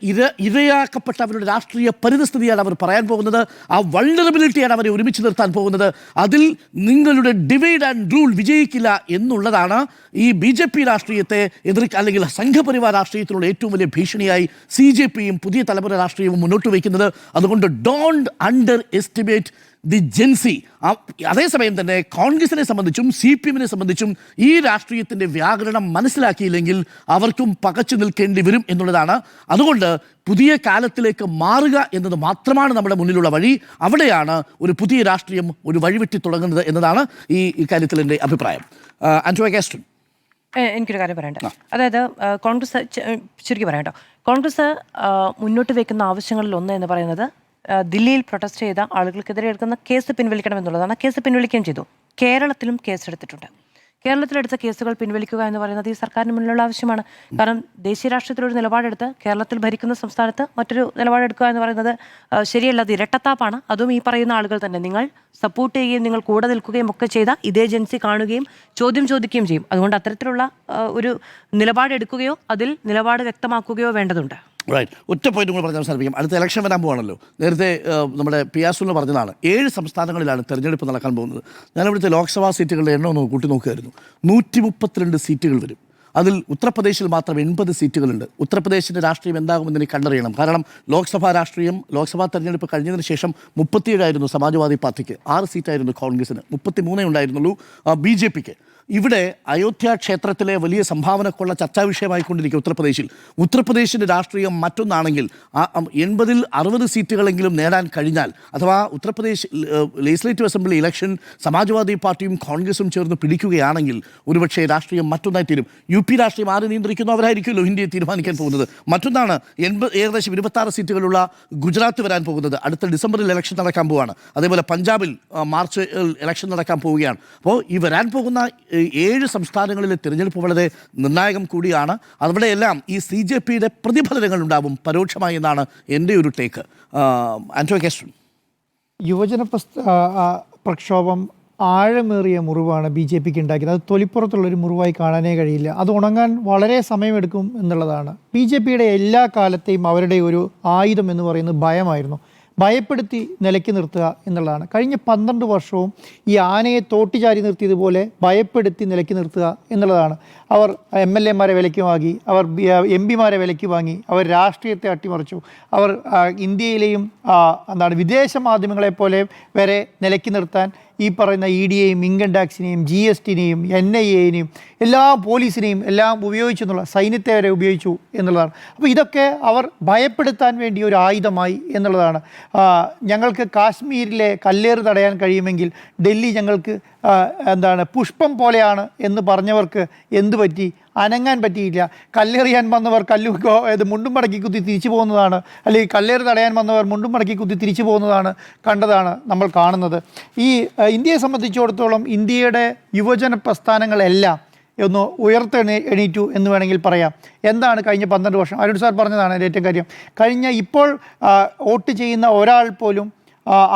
ഇരയാക്കപ്പെട്ട അവരുടെ രാഷ്ട്രീയ പരിതസ്ഥിതിയാണ് അവർ പറയാൻ പോകുന്നത്. ആ വൾണറബിലിറ്റിയാണ് അവരെ ഒരുമിച്ച് നിർത്താൻ പോകുന്നത്. അതിൽ നിങ്ങളുടെ ഡിവൈഡ് ആൻഡ് റൂൾ വിജയിക്കില്ല എന്നുള്ളതാണ് ഈ BJP രാഷ്ട്രീയത്തെ അല്ലെങ്കിൽ സംഘപരിവാർ രാഷ്ട്രീയത്തിലുള്ള ഏറ്റവും വലിയ ഭീഷണിയായി CJPയും പുതിയ തലമുറ രാഷ്ട്രീയവും മുന്നോട്ട് വയ്ക്കുന്നത്. അതുകൊണ്ട് don't underestimate the Gen Z. അതേസമയം തന്നെ കോൺഗ്രസിനെ സംബന്ധിച്ചും CPMനെ സംബന്ധിച്ചും ഈ രാഷ്ട്രീയത്തിൻ്റെ വ്യാകരണം മനസ്സിലാക്കിയില്ലെങ്കിൽ അവർക്കും പകച്ചു നിൽക്കേണ്ടി വരും എന്നുള്ളതാണ്. അതുകൊണ്ട് പുതിയ കാലത്തിലേക്ക് മാറുക എന്നത് മാത്രമാണ് നമ്മുടെ മുന്നിലുള്ള വഴി. അവിടെയാണ് ഒരു പുതിയ രാഷ്ട്രീയം ഒരു വഴിവെട്ടി തുടങ്ങുന്നത് എന്നതാണ് ഈ കാര്യത്തിൽ എൻ്റെ അഭിപ്രായം. ആന്റോ കാസ്ട്രൻ, എനിക്കൊരു കാര്യം പറയണ്ട. അതായത് കോൺഗ്രസ് ചുരുക്കി പറയാം കേട്ടോ. കോൺഗ്രസ് മുന്നോട്ട് വയ്ക്കുന്ന ആവശ്യങ്ങളിൽ ഒന്ന് എന്ന് പറയുന്നത് ദില്ലിയിൽ പ്രൊട്ടസ്റ്റ് ചെയ്ത ആളുകൾക്കെതിരെ എടുക്കുന്ന കേസ് പിൻവലിക്കണം എന്നുള്ളതാണ്. കേസ് പിൻവലിക്കുകയും ചെയ്തു. കേരളത്തിലും കേസെടുത്തിട്ടുണ്ട്. കേരളത്തിലെടുത്ത കേസുകൾ പിൻവലിക്കുക എന്ന് പറയുന്നത് ഈ സർക്കാരിന് മുന്നിലുള്ള ആവശ്യമാണ്. കാരണം ദേശീയ രാഷ്ട്രീയത്തിലൊരു നിലപാടെടുത്ത് കേരളത്തിൽ ഭരിക്കുന്ന സംസ്ഥാനത്ത് മറ്റൊരു നിലപാടെടുക്കുക എന്ന് പറയുന്നത് ശരിയല്ല. അത് ഇരട്ടത്താപ്പാണ്. അതും ഈ പറയുന്ന ആളുകൾ തന്നെ നിങ്ങൾ സപ്പോർട്ട് ചെയ്യുകയും നിങ്ങൾ കൂടെ നിൽക്കുകയും ഒക്കെ ചെയ്ത ഇതേ ഏജൻസി കാണുകയും ചോദ്യം ചോദിക്കുകയും ചെയ്യും. അതുകൊണ്ട് അത്തരത്തിലുള്ള ഒരു നിലപാടെടുക്കുകയോ അതിൽ നിലപാട് വ്യക്തമാക്കുകയോ വേണ്ടതുണ്ട്. റൈറ്റ്. ഒറ്റ പോയിന്റ് കൂടെ പറഞ്ഞ് അവസാനിപ്പിക്കാം. അടുത്ത ഇലക്ഷൻ വരാൻ പോവാണല്ലോ. നേരത്തെ നമ്മുടെ പിയാസുൽ പറഞ്ഞതാണ് 7 സംസ്ഥാനങ്ങളിലാണ് തെരഞ്ഞെടുപ്പ് നടക്കാൻ പോകുന്നത്. ഞാനിവിടുത്തെ ലോക്സഭാ സീറ്റുകളുടെ എണ്ണം ഒന്ന് കൂട്ടി നോക്കുകയായിരുന്നു. 132 സീറ്റുകൾ വരും. അതിൽ ഉത്തർപ്രദേശിൽ മാത്രം 80 സീറ്റുകളുണ്ട്. ഉത്തർപ്രദേശിൻ്റെ രാഷ്ട്രീയം എന്താകുമെന്ന് എനിക്ക് കണ്ടറിയണം. കാരണം ലോക്സഭാ തെരഞ്ഞെടുപ്പ് കഴിഞ്ഞതിന് ശേഷം 37 സമാജ്വാദി പാർട്ടിക്ക്, 6 സീറ്റായിരുന്നു കോൺഗ്രസിന്, 33 ഉണ്ടായിരുന്നുള്ളൂ BJPക്ക്. ഇവിടെ അയോധ്യ ക്ഷേത്രത്തിലെ വലിയ സംഭാവനക്കുള്ള ചർച്ചാ വിഷയമായിക്കൊണ്ടിരിക്കുക ഉത്തർപ്രദേശിൻ്റെ രാഷ്ട്രീയം മറ്റൊന്നാണെങ്കിൽ 80-ൽ 60 സീറ്റുകളെങ്കിലും നേടാൻ കഴിഞ്ഞാൽ, അഥവാ Uttar Pradesh legislative assembly election Samajwadi പാർട്ടിയും കോൺഗ്രസും ചേർന്ന് പിടിക്കുകയാണെങ്കിൽ ഒരുപക്ഷെ രാഷ്ട്രീയം മറ്റൊന്നായി തീരും. UP രാഷ്ട്രീയം ആര് നിയന്ത്രിക്കുന്നു അവരായിരിക്കുമല്ലോ ഇന്ത്യയെ തീരുമാനിക്കാൻ പോകുന്നത്. മറ്റൊന്നാണ് ഏകദേശം 26 സീറ്റുകളുള്ള ഗുജറാത്ത് വരാൻ പോകുന്നത്. അടുത്ത ഡിസംബറിൽ ഇലക്ഷൻ നടക്കാൻ പോവുകയാണ്. അതേപോലെ പഞ്ചാബിൽ മാർച്ച് ഇലക്ഷൻ നടക്കാൻ പോവുകയാണ്. അപ്പോൾ ഈ വരാൻ പോകുന്ന 7 സംസ്ഥാനങ്ങളിലെ തിരഞ്ഞെടുപ്പ് വളരെ നിർണായകം കൂടിയാണ്. അവിടെയെല്ലാം ഈ CJPയുടെ പ്രതിഫലനങ്ങൾ ഉണ്ടാവും പരോക്ഷമായി എന്നാണ് എൻ്റെ ഒരു ടേക്ക്. ആന്റോ കാസ്ട്രൻ, യുവജന പ്രക്ഷോഭം ആഴമേറിയ മുറിവാണ് BJPക്ക് ഉണ്ടാക്കിയത്. അത് തൊലിപ്പുറത്തുള്ളൊരു മുറിവായി കാണാനേ കഴിയില്ല. അത് ഉണങ്ങാൻ വളരെ സമയമെടുക്കും എന്നുള്ളതാണ്. BJPയുടെ എല്ലാ കാലത്തെയും അവരുടെ ഒരു ആയുധം എന്ന് പറയുന്നത് ഭയമായിരുന്നു. ഭയപ്പെടുത്തി നിലയ്ക്ക് നിർത്തുക എന്നുള്ളതാണ്. കഴിഞ്ഞ 12 വർഷവും ഈ ആനയെ തോട്ടിച്ചാരി നിർത്തിയതുപോലെ ഭയപ്പെടുത്തി നിലയ്ക്ക് നിർത്തുക എന്നുള്ളതാണ്. അവർ MLA-മാരെ വിലയ്ക്ക് വാങ്ങി, അവർ MP-മാരെ വിലയ്ക്ക് വാങ്ങി, അവർ രാഷ്ട്രീയത്തെ അട്ടിമറിച്ചു. അവർ ഇന്ത്യയിലെയും വിദേശ മാധ്യമങ്ങളെപ്പോലെ വരെ നിലയ്ക്ക് നിർത്താൻ ഈ പറയുന്ന ED-യെയും ഇൻകം ടാക്സിനെയും GST-നെയും NIA-നെയും എല്ലാ പോലീസിനെയും എല്ലാം ഉപയോഗിച്ചു എന്നുള്ള, സൈന്യത്തെ വരെ ഉപയോഗിച്ചു എന്നുള്ളതാണ്. അപ്പോൾ ഇതൊക്കെ അവർ ഭയപ്പെടുത്താൻ വേണ്ടി ഒരു ആയുധമായി എന്നുള്ളതാണ്. ഞങ്ങൾക്ക് കാശ്മീരിലെ കല്ലേറ് തടയാൻ കഴിയുമെങ്കിൽ ഡൽഹി ഞങ്ങൾക്ക് പുഷ്പം പോലെയാണ് എന്ന് പറഞ്ഞവർക്ക് എന്ത് പറ്റി? അനങ്ങാൻ പറ്റിയില്ല. കല്ലെറിയാൻ വന്നവർ മുണ്ടും മടക്കി കുത്തി തിരിച്ചു പോകുന്നതാണ്, അല്ലെങ്കിൽ കല്ലേറ് തടയാൻ വന്നവർ മുണ്ടും മടക്കി കുത്തി തിരിച്ചു പോകുന്നതാണ് കണ്ടതാണ് നമ്മൾ കാണുന്നത്. ഈ ഇന്ത്യയെ സംബന്ധിച്ചിടത്തോളം ഇന്ത്യയുടെ യുവജന പ്രസ്ഥാനങ്ങളെല്ലാം ഒന്ന് എണീറ്റു എന്ന് വേണമെങ്കിൽ പറയാം. എന്താണ് കഴിഞ്ഞ 12 വർഷം? അരുൺ സാർ പറഞ്ഞതാണ് ഏറ്റവും കാര്യം. ഇപ്പോൾ വോട്ട് ചെയ്യുന്ന ഒരാൾ പോലും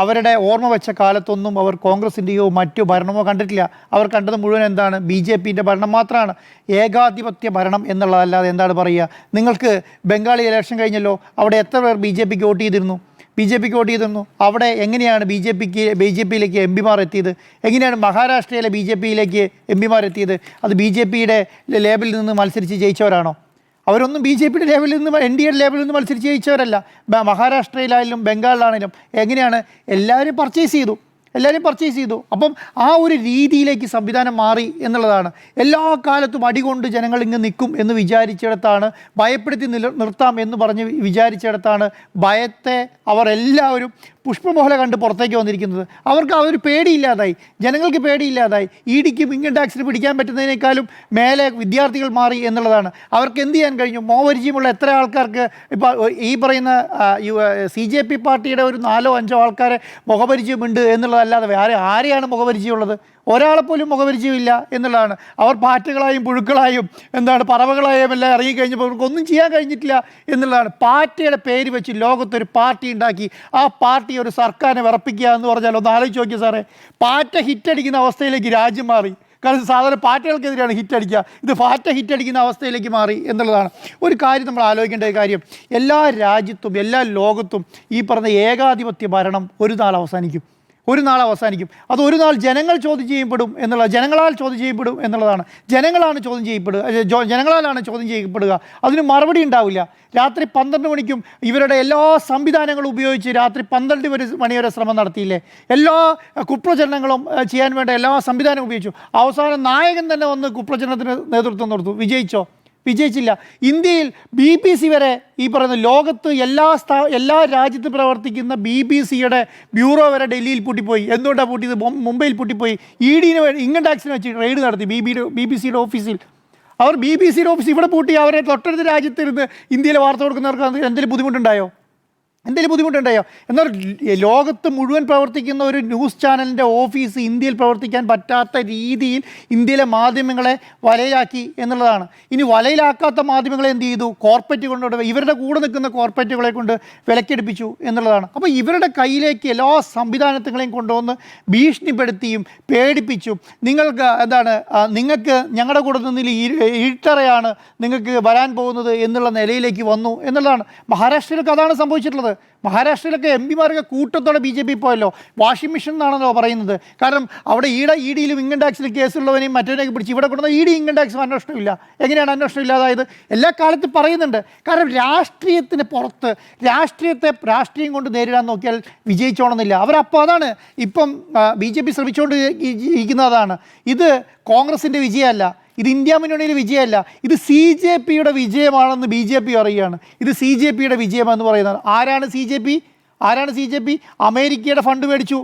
അവരുടെ ഓർമ്മ വെച്ച കാലത്തൊന്നും അവർ കോൺഗ്രസിൻ്റെയോ മറ്റു ഭരണമോ കണ്ടിട്ടില്ല. അവർ കണ്ടത് മുഴുവൻ എന്താണ്? BJPൻ്റെ ഭരണം മാത്രമാണ്. ഏകാധിപത്യ ഭരണം എന്നുള്ളതല്ലാതെ എന്താണ് പറയുക? നിങ്ങൾക്ക് ബംഗാളിൽ ഇലക്ഷൻ കഴിഞ്ഞല്ലോ, അവിടെ എത്ര പേർ BJPക്ക് വോട്ട് ചെയ്തിരുന്നു? അവിടെ എങ്ങനെയാണ് BJPയിലേക്ക് MP-മാർ എത്തിയത്? എങ്ങനെയാണ് മഹാരാഷ്ട്രയിലെ BJPയിലേക്ക് MP-മാർ എത്തിയത്? അത് BJPയുടെ ലേബലിൽ നിന്ന് മത്സരിച്ച് ജയിച്ചവരാണോ? അവരൊന്നും BJPയുടെ ലേബലിൽ നിന്ന് NDA ലേബലിൽ നിന്ന് മത്സരിച്ച് ജയിച്ചവരല്ല. മഹാരാഷ്ട്രയിലായാലും ബംഗാളിലാണെങ്കിലും എങ്ങനെയാണ്? എല്ലാവരും പർച്ചേസ് ചെയ്തു. അപ്പം ആ ഒരു രീതിയിലേക്ക് സംവിധാനം മാറി എന്നുള്ളതാണ്. എല്ലാ കാലത്തും അടികൊണ്ട് ജനങ്ങൾ ഇങ്ങ് നിൽക്കും എന്ന് വിചാരിച്ചിടത്താണ്, ഭയപ്പെടുത്തി നിർത്താം എന്ന് പറഞ്ഞ് വിചാരിച്ചിടത്താണ് ഭയത്തെ അവർ എല്ലാവരും പുഷ്പമോഹല കണ്ട് പുറത്തേക്ക് വന്നിരിക്കുന്നത്. അവർക്ക് ആ ഒരു പേടിയില്ലാതായി, ജനങ്ങൾക്ക് പേടിയില്ലാതായി. ഇഡിക്കും ഇൻകം ടാക്സിന് പിടിക്കാൻ പറ്റുന്നതിനേക്കാളും മേലെ വിദ്യാർത്ഥികൾ മാറി എന്നുള്ളതാണ്. അവർക്ക് എന്ത് ചെയ്യാൻ കഴിഞ്ഞു? മോപരിചയമുള്ള എത്ര ആൾക്കാർക്ക് ഇപ്പോൾ ഈ പറയുന്ന CJP പാർട്ടിയുടെ ഒരു 4-5 ആൾക്കാരെ മുഖപരിചയമുണ്ട് എന്നുള്ളതല്ലാതെ ആരെയാണ് മുഖപരിചയമുള്ളത്? ഒരാളെപ്പോലും മുഖപരിചയമില്ല എന്നുള്ളതാണ്. അവർ പാറ്റകളായും പുഴുക്കളായും പറവകളായും എല്ലാം ഇറങ്ങിക്കഴിഞ്ഞപ്പോൾ അവർക്കൊന്നും ചെയ്യാൻ കഴിഞ്ഞിട്ടില്ല എന്നുള്ളതാണ്. പാർട്ടിയുടെ പേര് വെച്ച് ലോകത്തൊരു പാർട്ടി ഉണ്ടാക്കി ആ പാർട്ടി ഒരു സർക്കാരിനെ വിറപ്പിക്കുക എന്ന് പറഞ്ഞാൽ ഒന്ന് ആലോചിച്ച് നോക്കിയ സാറേ, പാറ്റ ഹിറ്റടിക്കുന്ന അവസ്ഥയിലേക്ക് രാജ്യം മാറി. കാരണം സാധാരണ പാറ്റകൾക്കെതിരെയാണ് ഹിറ്റടിക്കുക, ഇത് പാറ്റ ഹിറ്റടിക്കുന്ന അവസ്ഥയിലേക്ക് മാറി എന്നുള്ളതാണ്. ഒരു കാര്യം നമ്മൾ ആലോചിക്കേണ്ട കാര്യം, എല്ലാ രാജ്യത്തും എല്ലാ ലോകത്തും ഈ പറഞ്ഞ ഏകാധിപത്യ ഭരണം ഒരു നാൾ അവസാനിക്കും. അത് ഒരു നാൾ ജനങ്ങൾ ചോദ്യം ചെയ്യപ്പെടും ജനങ്ങളാൽ ചോദ്യം ചെയ്യപ്പെടും എന്നുള്ളതാണ്. ജനങ്ങളാലാണ് ചോദ്യം ചെയ്യപ്പെടുക. അതിന് മറുപടി ഉണ്ടാവില്ല. രാത്രി 12 മണിക്കും ഇവരുടെ എല്ലാ സംവിധാനങ്ങളും ഉപയോഗിച്ച് രാത്രി 12 മണി വരെ ശ്രമം നടത്തിയില്ലേ? എല്ലാ കുപ്രചരണങ്ങളും ചെയ്യാൻ വേണ്ട എല്ലാ സംവിധാനവും ഉപയോഗിച്ചു. അവസാനം നായകൻ തന്നെ വന്ന് കുപ്രചരണത്തിന് നേതൃത്വം കൊടുത്തു. വിജയിച്ചില്ല. ഇന്ത്യയിൽ BBC വരെ ഈ പറയുന്ന ലോകത്ത് എല്ലാ രാജ്യത്ത് പ്രവർത്തിക്കുന്ന BBC-യുടെ ബ്യൂറോ വരെ ഡൽഹിയിൽ പൂട്ടിപ്പോയി. എന്തുകൊണ്ടാണ് പൂട്ടിയത്? മുംബൈയിൽ പൂട്ടിപ്പോയി. ഇഡിനെ ഇൻകം ടാക്സിന് വെച്ച് റെയ്ഡ് നടത്തി BBC-യുടെ ഓഫീസിൽ. അവർ BBC-യുടെ ഓഫീസ് ഇവിടെ പൂട്ടി. അവരെ തൊട്ടടുത്ത രാജ്യത്തിരുന്ന് ഇന്ത്യയിലെ വാർത്ത കൊടുക്കുന്നവർക്ക് എന്തെങ്കിലും ബുദ്ധിമുട്ടുണ്ടായോ? എന്നാൽ ലോകത്ത് മുഴുവൻ പ്രവർത്തിക്കുന്ന ഒരു ന്യൂസ് ചാനലിൻ്റെ ഓഫീസ് ഇന്ത്യയിൽ പ്രവർത്തിക്കാൻ പറ്റാത്ത രീതിയിൽ ഇന്ത്യയിലെ മാധ്യമങ്ങളെ വലയിലാക്കി എന്നുള്ളതാണ്. ഇനി വലയിലാക്കാത്ത മാധ്യമങ്ങളെ എന്ത് ചെയ്തു? കോർപ്പറേറ്റ് കൊണ്ടുപോയി ഇവരുടെ കൂടെ നിൽക്കുന്ന കോർപ്പറേറ്റുകളെ കൊണ്ട് വിലക്കെടുപ്പിച്ചു എന്നുള്ളതാണ്. അപ്പോൾ ഇവരുടെ കയ്യിലേക്ക് എല്ലാ സംവിധാനങ്ങളെയും കൊണ്ടുവന്ന് ഭീഷണിപ്പെടുത്തിയും പേടിപ്പിച്ചും നിങ്ങൾക്ക് ഞങ്ങളുടെ കൂടെ നിന്നിൽ ഇരുട്ടറയാണ് നിങ്ങൾക്ക് വരാൻ പോകുന്നത് എന്നുള്ള നിലയിലേക്ക് വന്നു എന്നുള്ളതാണ്. മഹാരാഷ്ട്രയിലൊക്കെ അതാണ് സംഭവിച്ചിട്ടുള്ളത്. മഹാരാഷ്ട്രയിലൊക്കെ MP-മാരൊക്കെ കൂട്ടത്തോടെ BJP പോയല്ലോ. വാഷിംഗ് മെഷീൻ എന്നാണല്ലോ പറയുന്നത്. കാരണം അവിടെ ഇഡിയിലും ഇൻകം ടാക്സിലും കേസുള്ളവനെയും മറ്റവരെയൊക്കെ പിടിച്ച് ഇവിടെ കൊണ്ടുവന്ന ഇൻകം ടാക്സും അന്വേഷണമില്ല. എങ്ങനെയാണ് അന്വേഷണം ഇല്ലാതായത്? എല്ലാ കാലത്തും പറയുന്നുണ്ട്. കാരണം രാഷ്ട്രീയത്തിന് പുറത്ത് രാഷ്ട്രീയം കൊണ്ട് നേരിടാൻ നോക്കിയാൽ വിജയിച്ചോണമെന്നില്ല. അവരപ്പോൾ അതാണ് ഇപ്പം BJP ശ്രമിച്ചുകൊണ്ട് ഇരിക്കുന്നതാണ്. ഇത് കോൺഗ്രസിൻ്റെ വിജയമല്ല, ഇത് ഇന്ത്യ മുന്നണിയുടെ വിജയമല്ല, ഇത് CJPയുടെ വിജയമാണെന്ന് BJP പറയുകയാണ്. ഇത് CJPയുടെ വിജയമെന്ന് പറയുന്നത്. ആരാണ് CJP? അമേരിക്കയുടെ ഫണ്ട് മേടിച്ചു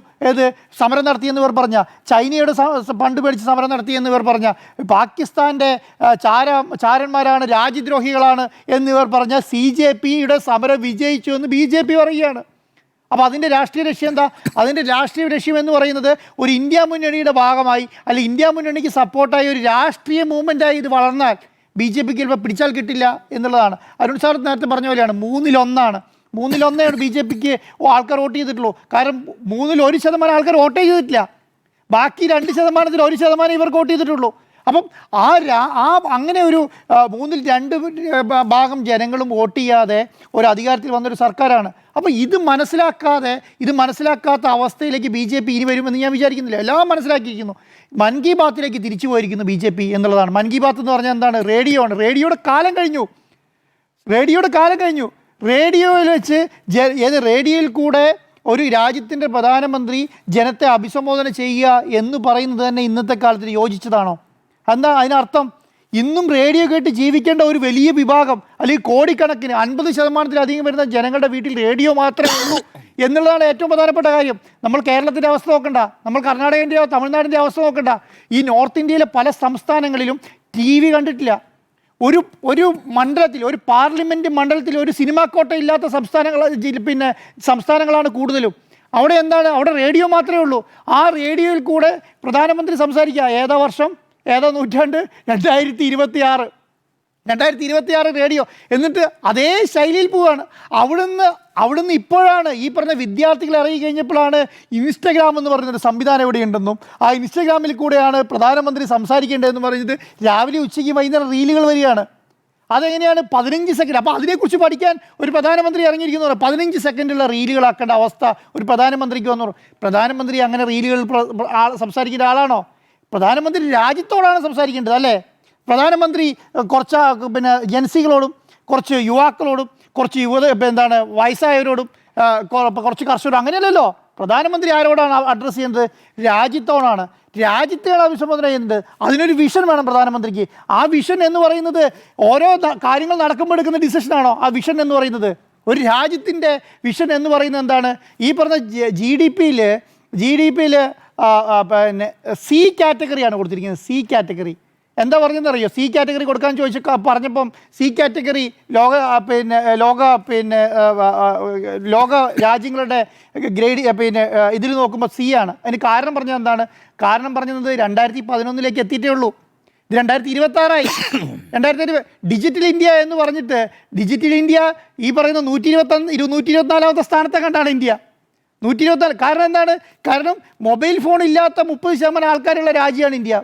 സമരം നടത്തിയെന്ന് ഇവർ പറഞ്ഞ, ചൈനയുടെ ഫണ്ട് മേടിച്ച് സമരം നടത്തിയെന്ന് ഇവർ പറഞ്ഞ, പാകിസ്ഥാൻ്റെ ചാരന്മാരാണ്, രാജ്യദ്രോഹികളാണ് എന്നിവർ പറഞ്ഞ CJPയുടെ സമരം വിജയിച്ചു എന്ന് BJP പറയുകയാണ്. അപ്പോൾ അതിൻ്റെ രാഷ്ട്രീയ ലക്ഷ്യം എന്താ? അതിൻ്റെ രാഷ്ട്രീയ ലക്ഷ്യം എന്ന് പറയുന്നത് ഒരു ഇന്ത്യ മുന്നണിയുടെ ഭാഗമായി അല്ലെങ്കിൽ ഇന്ത്യ മുന്നണിക്ക് സപ്പോർട്ടായി ഒരു രാഷ്ട്രീയ മൂവ്മെൻറ്റായി ഇത് വളർന്നാൽ BJPക്ക് ചിലപ്പോൾ പിടിച്ചാൽ കിട്ടില്ല എന്നുള്ളതാണ്. അരുൺ സാർ നേരത്തെ പറഞ്ഞ പോലെയാണ് 3-1 BJPക്ക് ആൾക്കാർ വോട്ട് ചെയ്തിട്ടുള്ളൂ. കാരണം 1% ആൾക്കാർ വോട്ടേ ചെയ്തിട്ടില്ല. ബാക്കി 2%-ൽ 1% ഇവർക്ക് വോട്ട് ചെയ്തിട്ടുള്ളൂ. അപ്പം അങ്ങനെ ഒരു 2/3 ജനങ്ങളും വോട്ട് ചെയ്യാതെ ഒരു അധികാരത്തിൽ വന്നൊരു സർക്കാരാണ്. അപ്പോൾ ഇത് മനസ്സിലാക്കാത്ത അവസ്ഥയിലേക്ക് BJP ഇനി വരുമെന്ന് ഞാൻ വിചാരിക്കുന്നില്ല. എല്ലാം മനസ്സിലാക്കിയിരിക്കുന്നു. മൻ കി ബാത്തിലേക്ക് തിരിച്ചു പോയിരിക്കുന്നു BJP എന്നുള്ളതാണ്. മൻ കി ബാത്ത് എന്ന് പറഞ്ഞാൽ എന്താണ്? റേഡിയോയുടെ കാലം കഴിഞ്ഞു. റേഡിയോയിൽ വെച്ച് റേഡിയോയിൽ കൂടെ ഒരു രാജ്യത്തിൻ്റെ പ്രധാനമന്ത്രി ജനത്തെ അഭിസംബോധന ചെയ്യുക എന്ന് പറയുന്നത് തന്നെ ഇന്നത്തെ കാലത്തിന് യോജിച്ചതാണോ? എന്താ അതിനർത്ഥം? ഇന്നും റേഡിയോ കേട്ട് ജീവിക്കേണ്ട ഒരു വലിയ വിഭാഗം അല്ലെങ്കിൽ കോടിക്കണക്കിന് 50%-ലധികം വരുന്ന ജനങ്ങളുടെ വീട്ടിൽ റേഡിയോ മാത്രമേ ഉള്ളൂ എന്നുള്ളതാണ് ഏറ്റവും പ്രധാനപ്പെട്ട കാര്യം. നമ്മൾ കേരളത്തിൻ്റെ അവസ്ഥ നോക്കണ്ട, നമ്മൾ കർണാടകൻ്റെയോ തമിഴ്നാടിൻ്റെ അവസ്ഥ നോക്കണ്ട. ഈ നോർത്ത് ഇന്ത്യയിലെ പല സംസ്ഥാനങ്ങളിലും TV കണ്ടിട്ടില്ല. ഒരു മണ്ഡലത്തിൽ, ഒരു പാർലമെൻറ്റ് മണ്ഡലത്തിൽ ഒരു സിനിമാ കോട്ട ഇല്ലാത്ത സംസ്ഥാനങ്ങളാണ് കൂടുതലും. അവിടെ റേഡിയോ മാത്രമേ ഉള്ളൂ. ആ റേഡിയോയിൽ കൂടെ പ്രധാനമന്ത്രി സംസാരിക്കുക. ഏതാ വർഷം, ഏതാ നൂറ്റാണ്ട്? 2026 റേഡിയോ. എന്നിട്ട് അതേ ശൈലിയിൽ പോവുകയാണ്. അവിടുന്ന് ഇപ്പോഴാണ് ഈ പറഞ്ഞ വിദ്യാർത്ഥികൾ ഇറങ്ങി കഴിഞ്ഞപ്പോഴാണ് ഇൻസ്റ്റഗ്രാം എന്ന് പറയുന്നൊരു സംവിധാനം ഇവിടെ ഉണ്ടെന്നും ആ ഇൻസ്റ്റഗ്രാമിൽ കൂടെയാണ് പ്രധാനമന്ത്രി സംസാരിക്കേണ്ടതെന്ന് പറഞ്ഞത് രാവിലെ ഉച്ചയ്ക്ക് വൈകുന്നേരം റീലുകൾ വരികയാണ്. അതെങ്ങനെയാണ്? 15 സെക്കൻഡ്. അപ്പോൾ അതിനെക്കുറിച്ച് പഠിക്കാൻ ഒരു പ്രധാനമന്ത്രി ഇറങ്ങിയിരിക്കുന്നു. 15 സെക്കൻഡുള്ള റീലുകളാക്കേണ്ട അവസ്ഥ ഒരു പ്രധാനമന്ത്രിക്ക് വന്നു. പ്രധാനമന്ത്രി അങ്ങനെ റീലുകൾ സംസാരിക്കേണ്ട ആളാണോ? പ്രധാനമന്ത്രി രാജ്യത്തോടാണ് സംസാരിക്കേണ്ടത്, അല്ലേ? പ്രധാനമന്ത്രി കുറച്ച് ജൻസികളോടും കുറച്ച് യുവാക്കളോടും കുറച്ച് വയസ്സായവരോടും കുറച്ച് കർഷകരോടും അങ്ങനെയല്ലല്ലോ. പ്രധാനമന്ത്രി ആരോടാണ് അഡ്രസ്സ് ചെയ്യുന്നത്? രാജ്യത്തോടാണ്. രാജ്യത്തെയാണ് അഭിസംബോധന ചെയ്യുന്നത്. അതിനൊരു വിഷൻ വേണം പ്രധാനമന്ത്രിക്ക്. ആ വിഷൻ എന്ന് പറയുന്നത് ഓരോ കാര്യങ്ങൾ നടക്കുമ്പോൾ എടുക്കുന്ന ഡിസിഷനാണോ ആ വിഷൻ എന്ന് പറയുന്നത്? ഒരു രാജ്യത്തിൻ്റെ വിഷൻ എന്ന് പറയുന്നത് എന്താണ്? ഈ പറഞ്ഞ ജി ഡി പിയിൽ പിന്നെ സി കാറ്റഗറിയാണ് കൊടുത്തിരിക്കുന്നത്. സി കാറ്റഗറി എന്താ പറഞ്ഞതെന്നറിയോ? സി കാറ്റഗറി കൊടുക്കാൻ പറഞ്ഞപ്പം സി കാറ്റഗറി ലോക രാജ്യങ്ങളുടെ ഗ്രേഡ് ഇതിൽ നോക്കുമ്പോൾ സി ആണ്. അതിന് കാരണം പറഞ്ഞത് എന്താണ്? കാരണം പറഞ്ഞത് 2011 എത്തിയിട്ടേ ഉള്ളൂ. ഇത് 2026 2020 ഡിജിറ്റൽ ഇന്ത്യ എന്ന് പറഞ്ഞിട്ട് ഡിജിറ്റൽ ഇന്ത്യ ഈ പറയുന്ന 124ാമത്തെ സ്ഥാനത്തെ കണ്ടാണ് ഇന്ത്യ. 124. കാരണം എന്താണ്? കാരണം മൊബൈൽ ഫോൺ ഇല്ലാത്ത 30% ആൾക്കാരുള്ള രാജ്യമാണ് ഇന്ത്യ.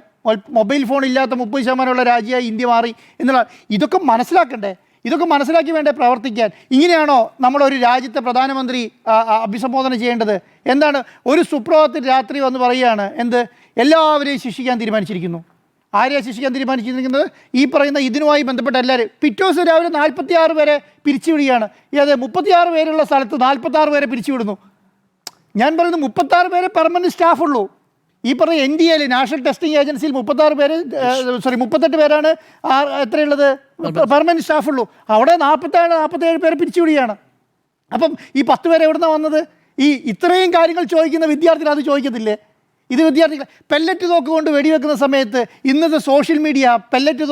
മൊബൈൽ ഫോൺ ഇല്ലാത്ത 30% രാജ്യമായി ഇന്ത്യ മാറി എന്നുള്ള ഇതൊക്കെ മനസ്സിലാക്കണ്ടേ? ഇതൊക്കെ മനസ്സിലാക്കി വേണ്ടേ പ്രവർത്തിക്കാൻ? ഇങ്ങനെയാണോ നമ്മളൊരു രാജ്യത്തെ പ്രധാനമന്ത്രി അഭിസംബോധന ചെയ്യേണ്ടത്? എന്താണ് ഒരു സുപ്രഭാതത്തിൽ രാത്രി വന്ന് പറയുകയാണ് എന്ത്? എല്ലാവരെയും ശിക്ഷിക്കാൻ തീരുമാനിച്ചിരിക്കുന്നു. ആരെയാണ് ശിക്ഷിക്കാൻ തീരുമാനിച്ചിരിക്കുന്നത്? ഈ പറയുന്ന ഇതിനുമായി ബന്ധപ്പെട്ട എല്ലാവരും. പിറ്റേ ദിവസം രാവിലെ 46 പേരെ പിരിച്ചുവിടുകയാണ്. അതെ, 36 പേരുള്ള സ്ഥലത്ത് 46 പേരെ പിരിച്ചുവിടുന്നു. ഞാൻ പറയുന്നത് 36 പേരെ പെർമനൻറ്റ് സ്റ്റാഫുള്ളൂ. ഈ പറഞ്ഞ NDA നാഷണൽ ടെസ്റ്റിംഗ് ഏജൻസിയിൽ 38 പേരാണ് എത്രയുള്ളത് പെർമനൻറ്റ് സ്റ്റാഫുള്ളൂ. അവിടെ 47 പേരെ പിരിച്ചുവിടുകയാണ്. അപ്പം ഈ 10 പേരെ എവിടെ നിന്നാണ് വന്നത്? ഈ ഇത്രയും കാര്യങ്ങൾ ചോദിക്കുന്ന വിദ്യാർത്ഥികൾ അത് ചോദിക്കത്തില്ലേ? ഇത് വിദ്യാർത്ഥികൾ പെല്ലറ്റ് തോക്ക് കൊണ്ട് വെടിവെക്കുന്ന സമയത്ത് ഇന്നത്തെ സോഷ്യൽ മീഡിയ പെല്ലറ്റ്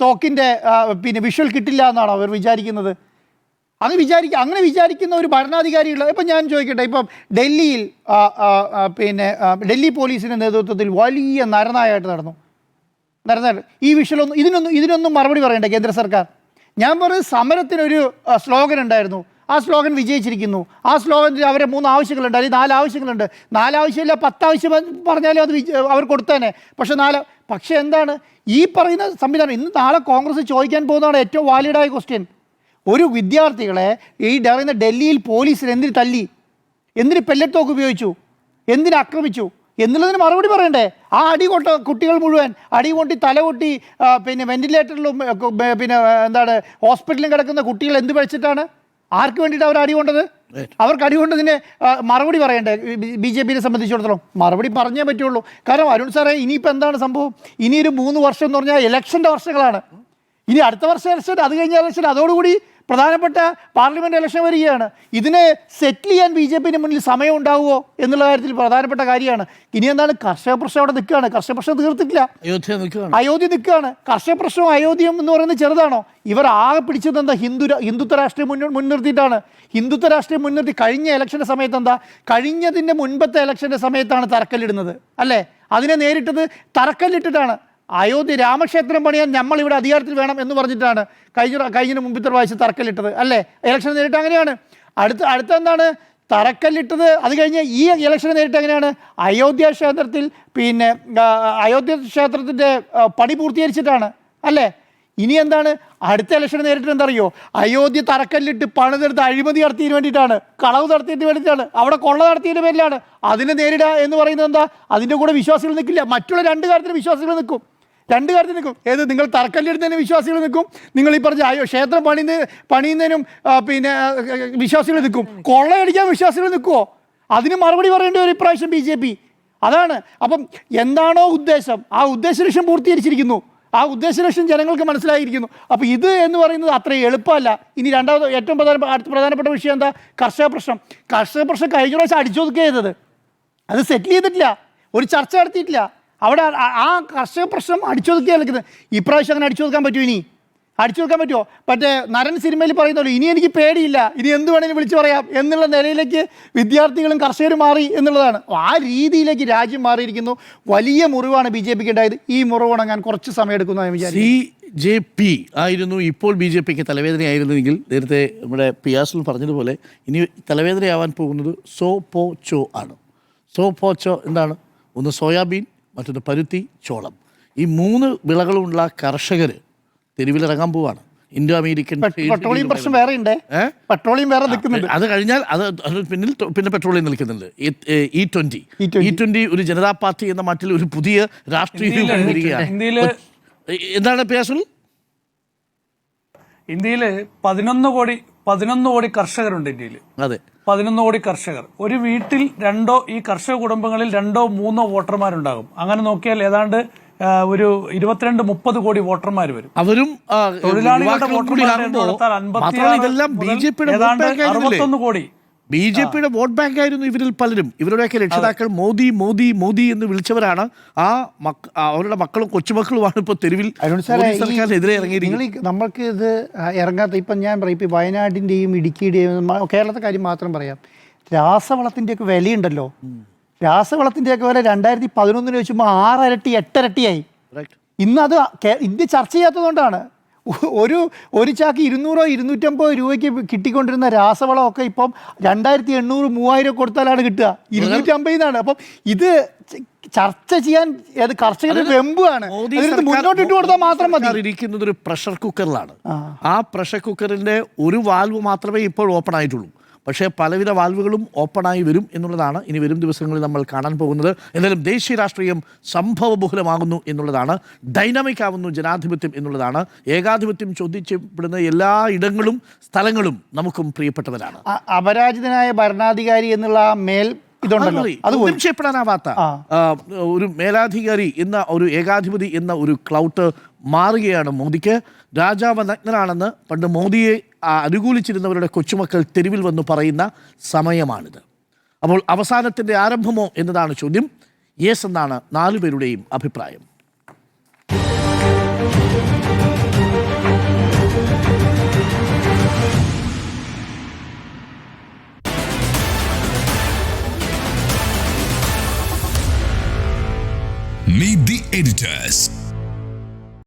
തോക്കിൻ്റെ വിഷ്വൽ കിട്ടില്ല എന്നാണോ അവർ വിചാരിക്കുന്നത്? അങ്ങനെ വിചാരിക്കുന്ന ഒരു ഭരണാധികാരിയുള്ള ഇപ്പം ഞാൻ ചോദിക്കട്ടെ, ഇപ്പം ഡൽഹിയിൽ ഡൽഹി പോലീസിൻ്റെ നേതൃത്വത്തിൽ വലിയ നരനായിട്ട് നടന്നു. ഈ ഇതിനൊന്നും മറുപടി പറയണ്ടേ കേന്ദ്ര സർക്കാർ? ഞാൻ പറയുന്നത് സമരത്തിനൊരു സ്ലോഗൻ ഉണ്ടായിരുന്നു. ആ സ്ലോഗൻ വിജയിച്ചിരിക്കുന്നു. ആ സ്ലോഗനിൽ അവരെ 3 ആവശ്യങ്ങളുണ്ട്, അല്ലെങ്കിൽ 4 ആവശ്യങ്ങളുണ്ട്. 4 ആവശ്യമില്ല, 10 ആവശ്യം പറഞ്ഞാലും അത് അവർ കൊടുത്തേനെ. പക്ഷേ എന്താണ് ഈ പറയുന്ന സംവിധാനം? നാളെ കോൺഗ്രസ് ചോദിക്കാൻ പോകുന്നതാണ് ഏറ്റവും വാലിഡായ ക്വസ്റ്റ്യൻ. ഒരു വിദ്യാർത്ഥികളെ ഈ പറയുന്ന ഡൽഹിയിൽ പോലീസിന് എന്തിന് തല്ലി, എന്തിന് പെല്ലറ്റ് തോക്ക് ഉപയോഗിച്ചു, എന്തിന് ആക്രമിച്ചു എന്നുള്ളതിന് മറുപടി പറയണ്ടേ? ആ അടി കൊണ്ട കുട്ടികൾ മുഴുവൻ അടി കൊണ്ടി തലകൊട്ടി വെന്റിലേറ്ററിലും എന്താണ് ഹോസ്പിറ്റലിലും കിടക്കുന്ന കുട്ടികൾ എന്ത് പഠിച്ചിട്ടാണ്? ആർക്ക് വേണ്ടിയിട്ട് അവർ അടി കൊണ്ടത്? അവർക്ക് അടി കൊണ്ടതിന് മറുപടി പറയണ്ടേ? BJPയെ സംബന്ധിച്ചിടത്തോളം മറുപടി പറഞ്ഞേ പറ്റുള്ളൂ. കാരണം അരുൺ സാറേ, ഇനിയിപ്പോൾ എന്താണ് സംഭവം? ഇനിയൊരു 3 വർഷം എന്ന് പറഞ്ഞാൽ ഇലക്ഷൻ്റെ വർഷങ്ങളാണ്. ഇനി അടുത്ത വർഷം ഇലക്ഷൻ, അത് കഴിഞ്ഞ ഇലക്ഷൻ, അതോടുകൂടി പ്രധാനപ്പെട്ട പാർലമെൻറ്റ് ഇലക്ഷൻ വരികയാണ്. ഇതിനെ സെറ്റിൽ ചെയ്യാൻ BJPന് മുന്നിൽ സമയം ഉണ്ടാവുമോ എന്നുള്ള കാര്യത്തിൽ പ്രധാനപ്പെട്ട കാര്യമാണ്. ഇനി എന്താണ്? കർഷക പ്രശ്നം അവിടെ നിൽക്കുകയാണ്. കർഷക പ്രശ്നം തീർത്തിട്ടില്ല. അയോധ്യ നിൽക്കുകയാണ്. കർഷക പ്രശ്നവും അയോധ്യയും എന്ന് പറയുന്നത് ചെറുതാണോ? ഇവർ ആകെ പിടിച്ചത് എന്താ? ഹിന്ദുത്വ രാഷ്ട്രീയം മുൻനിർത്തിയിട്ടാണ്. ഹിന്ദുത്വ രാഷ്ട്രീയം മുൻനിർത്തി കഴിഞ്ഞ ഇലക്ഷൻ്റെ സമയത്ത് എന്താ? കഴിഞ്ഞതിൻ്റെ മുൻപത്തെ ഇലക്ഷൻ്റെ സമയത്താണ് തറക്കല്ലിടുന്നത് അല്ലേ? അതിനെ നേരിട്ടത് തറക്കല്ലിട്ടിട്ടാണ്. അയോധ്യ രാമക്ഷേത്രം പണിയാൻ നമ്മളിവിടെ അധികാരത്തിൽ വേണം എന്ന് പറഞ്ഞിട്ടാണ് കഴിഞ്ഞ മുമ്പത്തെ പ്രാവശ്യം തറക്കല്ലിട്ടത് അല്ലേ? ഇലക്ഷൻ നേരിട്ട് അങ്ങനെയാണ്. അടുത്ത എന്താണ്? തറക്കല്ലിട്ടത്. അത് കഴിഞ്ഞ് ഈ ഇലക്ഷനെ നേരിട്ട് എങ്ങനെയാണ്? അയോധ്യ ക്ഷേത്രത്തിൻ്റെ പണി പൂർത്തീകരിച്ചിട്ടാണ് അല്ലേ? ഇനി എന്താണ്? അടുത്ത ഇലക്ഷന് നേരിട്ട് എന്തറിയോ? അയോധ്യ തറക്കല്ലിട്ട് പണിതെടുത്ത് അഴിമതി നടത്തിയതിന് വേണ്ടിയിട്ടാണ്, കളവ് നടത്തിയതിന് വേണ്ടിയിട്ടാണ്, അവിടെ കൊള്ള നടത്തിയതിൻ്റെ പേരിലാണ്. അതിനെ നേരിടുക എന്ന് പറയുന്നത് എന്താ? അതിൻ്റെ കൂടെ വിശ്വാസികൾ നിൽക്കില്ല. മറ്റുള്ള 2 കാര്യത്തിന് വിശ്വാസികൾ നിൽക്കും. 2 കാര്യത്തിൽ നിൽക്കും. ഏത്? നിങ്ങൾ തറക്കല്ലിടുന്നതിന് വിശ്വാസികൾ നിൽക്കും. നിങ്ങൾ ഈ പറഞ്ഞ ക്ഷേത്രം പണിയുന്നതിനും വിശ്വാസികൾ നിൽക്കും. കൊള്ളയടിക്കാൻ വിശ്വാസികൾ നിൽക്കുമോ? അതിന് മറുപടി പറയേണ്ട ഒരു ഇപ്രാവശ്യം BJP. അതാണ്. അപ്പം എന്താണോ ഉദ്ദേശം, ആ ഉദ്ദേശലക്ഷ്യം പൂർത്തീകരിച്ചിരിക്കുന്നു. ആ ഉദ്ദേശലക്ഷ്യം ജനങ്ങൾക്ക് മനസ്സിലായിരിക്കുന്നു. അപ്പോൾ ഇത് എന്ന് പറയുന്നത് അത്ര എളുപ്പമല്ല. ഇനി രണ്ടാമത് ഏറ്റവും പ്രധാനപ്പെട്ട വിഷയം എന്താ? കർഷക പ്രശ്നം. കർഷക പ്രശ്നം കഴിഞ്ഞ പ്രാവശ്യം അടിച്ചൊതുക്കുക ചെയ്തത്. അത് സെറ്റിൽ ചെയ്തിട്ടില്ല, ഒരു ചർച്ച നടത്തിയിട്ടില്ല. അവിടെ ആ കർഷക പ്രശ്നം അടിച്ചൊതുക്കുക നിൽക്കുന്നത്. ഇപ്രാവശ്യം അങ്ങനെ അടിച്ചൊതുക്കാൻ പറ്റുമോ? ഇനി അടിച്ചൊതുക്കാൻ പറ്റുമോ? മറ്റേ നരൻ സിനിമയിൽ പറയുന്നല്ലോ, ഇനി എനിക്ക് പേടിയില്ല, ഇനി എന്ത് വേണമെങ്കിലും വിളിച്ചു പറയാം എന്നുള്ള നിലയിലേക്ക് വിദ്യാർത്ഥികളും കർഷകരും മാറി എന്നുള്ളതാണ്. ആ രീതിയിലേക്ക് രാജ്യം മാറിയിരിക്കുന്നു. വലിയ മുറിവാണ് BJPക്ക് ഉണ്ടായത്. ഈ മുറിവ് ഉണങ്ങാൻ കുറച്ച് സമയം എടുക്കുന്നതാണ് വിചാരിച്ചു. CJP ആയിരുന്നു ഇപ്പോൾ BJPക്ക് തലവേദനയായിരുന്നെങ്കിൽ നേരത്തെ നമ്മുടെ പിയാസുൽ പറഞ്ഞതുപോലെ ഇനി തലവേദനയാവാൻ പോകുന്നത് സോപോച്ചോ ആണ്. സോപോച്ചോ എന്താണ്? ഒന്ന് സോയാബീൻ, മറ്റൊന്ന് പരുത്തി, ചോളം. ഈ 3 വിളകളുള്ള കർഷകർ തെരുവിലിറങ്ങാൻ പോവാണ്. ഇൻഡോ അമേരിക്കൻ പെട്രോളിയം പ്രശ്നം വേറെ ഉണ്ട്. പെട്രോളിയം വേറെ നിൽക്കുന്നുണ്ട്. അത് കഴിഞ്ഞാൽ പിന്നെ പെട്രോളിയം നിൽക്കുന്നുണ്ട്. E20 ഒരു ജനതാ പാർട്ടി എന്ന മട്ടിൽ ഒരു പുതിയ രാഷ്ട്രീയം വരികയാണ്. എന്താണ് പിയാസുൽ? ഇന്ത്യയിൽ 11 കോടി കർഷകരുണ്ട് ഇന്ത്യയിൽ. അതെ, 11 കോടി കർഷകർ. ഒരു വീട്ടിൽ ഈ കർഷക കുടുംബങ്ങളിൽ 2-3 വോട്ടർമാരുണ്ടാകും. അങ്ങനെ നോക്കിയാൽ ഏതാണ്ട് ഒരു 22-30 കോടി വോട്ടർമാർ വരും. അവരും തൊഴിലാളികളുടെ യുവാക്കളും കൂടി വോട്ടർമാരുടെ ആകുമ്പോൾ എടുത്താൽ മാത്രമല്ല ഇതെല്ലാം ബി ജെ പിയുടെ ഏതാണ്ട് 61 കോടി. ബി ജെ പിയുടെ വോട്ട് ബാങ്ക് ആയിരുന്നു ഇവരിൽ പലരും. ഇവരുടെയൊക്കെ രക്ഷിതാക്കൾ മോദി മോദി മോദി എന്ന് വിളിച്ചവരാണ്. അവരുടെ മക്കളും കൊച്ചുമക്കളുമാണ് ഇപ്പോൾ തെരുവിൽ സർക്കാരിനെതിരെ ഇറങ്ങിയിരിക്കുന്നത്. നമ്മൾക്ക് ഇത് ഇറങ്ങാത്ത ഇപ്പം ഞാൻ പറയും, ഇപ്പം വയനാടിൻ്റെയും ഇടുക്കിയുടെയും കേരളത്തെ കാര്യം മാത്രം പറയാം. രാസവളത്തിൻ്റെയൊക്കെ വിലയുണ്ടല്ലോ, രാസവളത്തിൻ്റെയൊക്കെ വില 2011 വെച്ചുമ്പോൾ 6 ഇരട്ടി 8 ഇരട്ടിയായി. ഇന്ന് അത് ഇന്ത്യ ചർച്ച ചെയ്യാത്തതുകൊണ്ടാണ്. ഒരു ചാക്ക് 200-250 രൂപയ്ക്ക് കിട്ടിക്കൊണ്ടിരുന്ന രാസവളമൊക്കെ ഇപ്പം 2800-3000 കൊടുത്താലാണ് കിട്ടുക. 250 അപ്പം ഇത് ചർച്ച ചെയ്യാൻ കർഷകരുടെ വെമ്പുമാണ്. മുന്നോട്ട് ഇട്ട് കൊടുത്താൽ മാത്രം മതി. ഇരിക്കുന്നത് ഒരു പ്രഷർ കുക്കറിലാണ്. ആ പ്രഷർ കുക്കറിന്റെ ഒരു വാൽവ് മാത്രമേ ഇപ്പോൾ ഓപ്പൺ ആയിട്ടുള്ളൂ. പക്ഷേ പലവിധ വാൽവുകളും ഓപ്പണായി വരും എന്നുള്ളതാണ് ഇനി വരും ദിവസങ്ങളിൽ നമ്മൾ കാണാൻ പോകുന്നത്. എന്തായാലും ദേശീയ രാഷ്ട്രീയം സംഭവബഹുലമാകുന്നു എന്നുള്ളതാണ്, ഡൈനാമിക് ആവുന്നു ജനാധിപത്യം എന്നുള്ളതാണ്. ഏകാധിപത്യം ചോദിക്കപ്പെടുന്ന എല്ലാ ഇടങ്ങളും സ്ഥലങ്ങളും നമുക്കും പ്രിയപ്പെട്ടവരാണ്. അപരാജിതനായ ഭരണാധികാരി എന്നുള്ള മേൽ ഇതുണ്ടല്ലോ, അത് നിക്ഷേപ്പെടാനാവാത്ത ഒരു മേലാധികാരി എന്ന ഒരു ഏകാധിപതി എന്ന ഒരു ക്ലൗട്ട് മാറുകയാണ് മോദിക്ക്. രാജാവ് നഗ്നനാണെന്ന് പണ്ട് മോദിയെ അനുകൂലിച്ചിരുന്നവരുടെ കൊച്ചുമക്കൾ തെരുവിൽ വന്ന് പറയുന്ന സമയമാണിത്. അപ്പോൾ അവസാനത്തിൻ്റെ ആരംഭമോ എന്നതാണ് ചോദ്യം. യെസ് എന്നാണ് 4 പേരുടെയും അഭിപ്രായം. Meet the editors.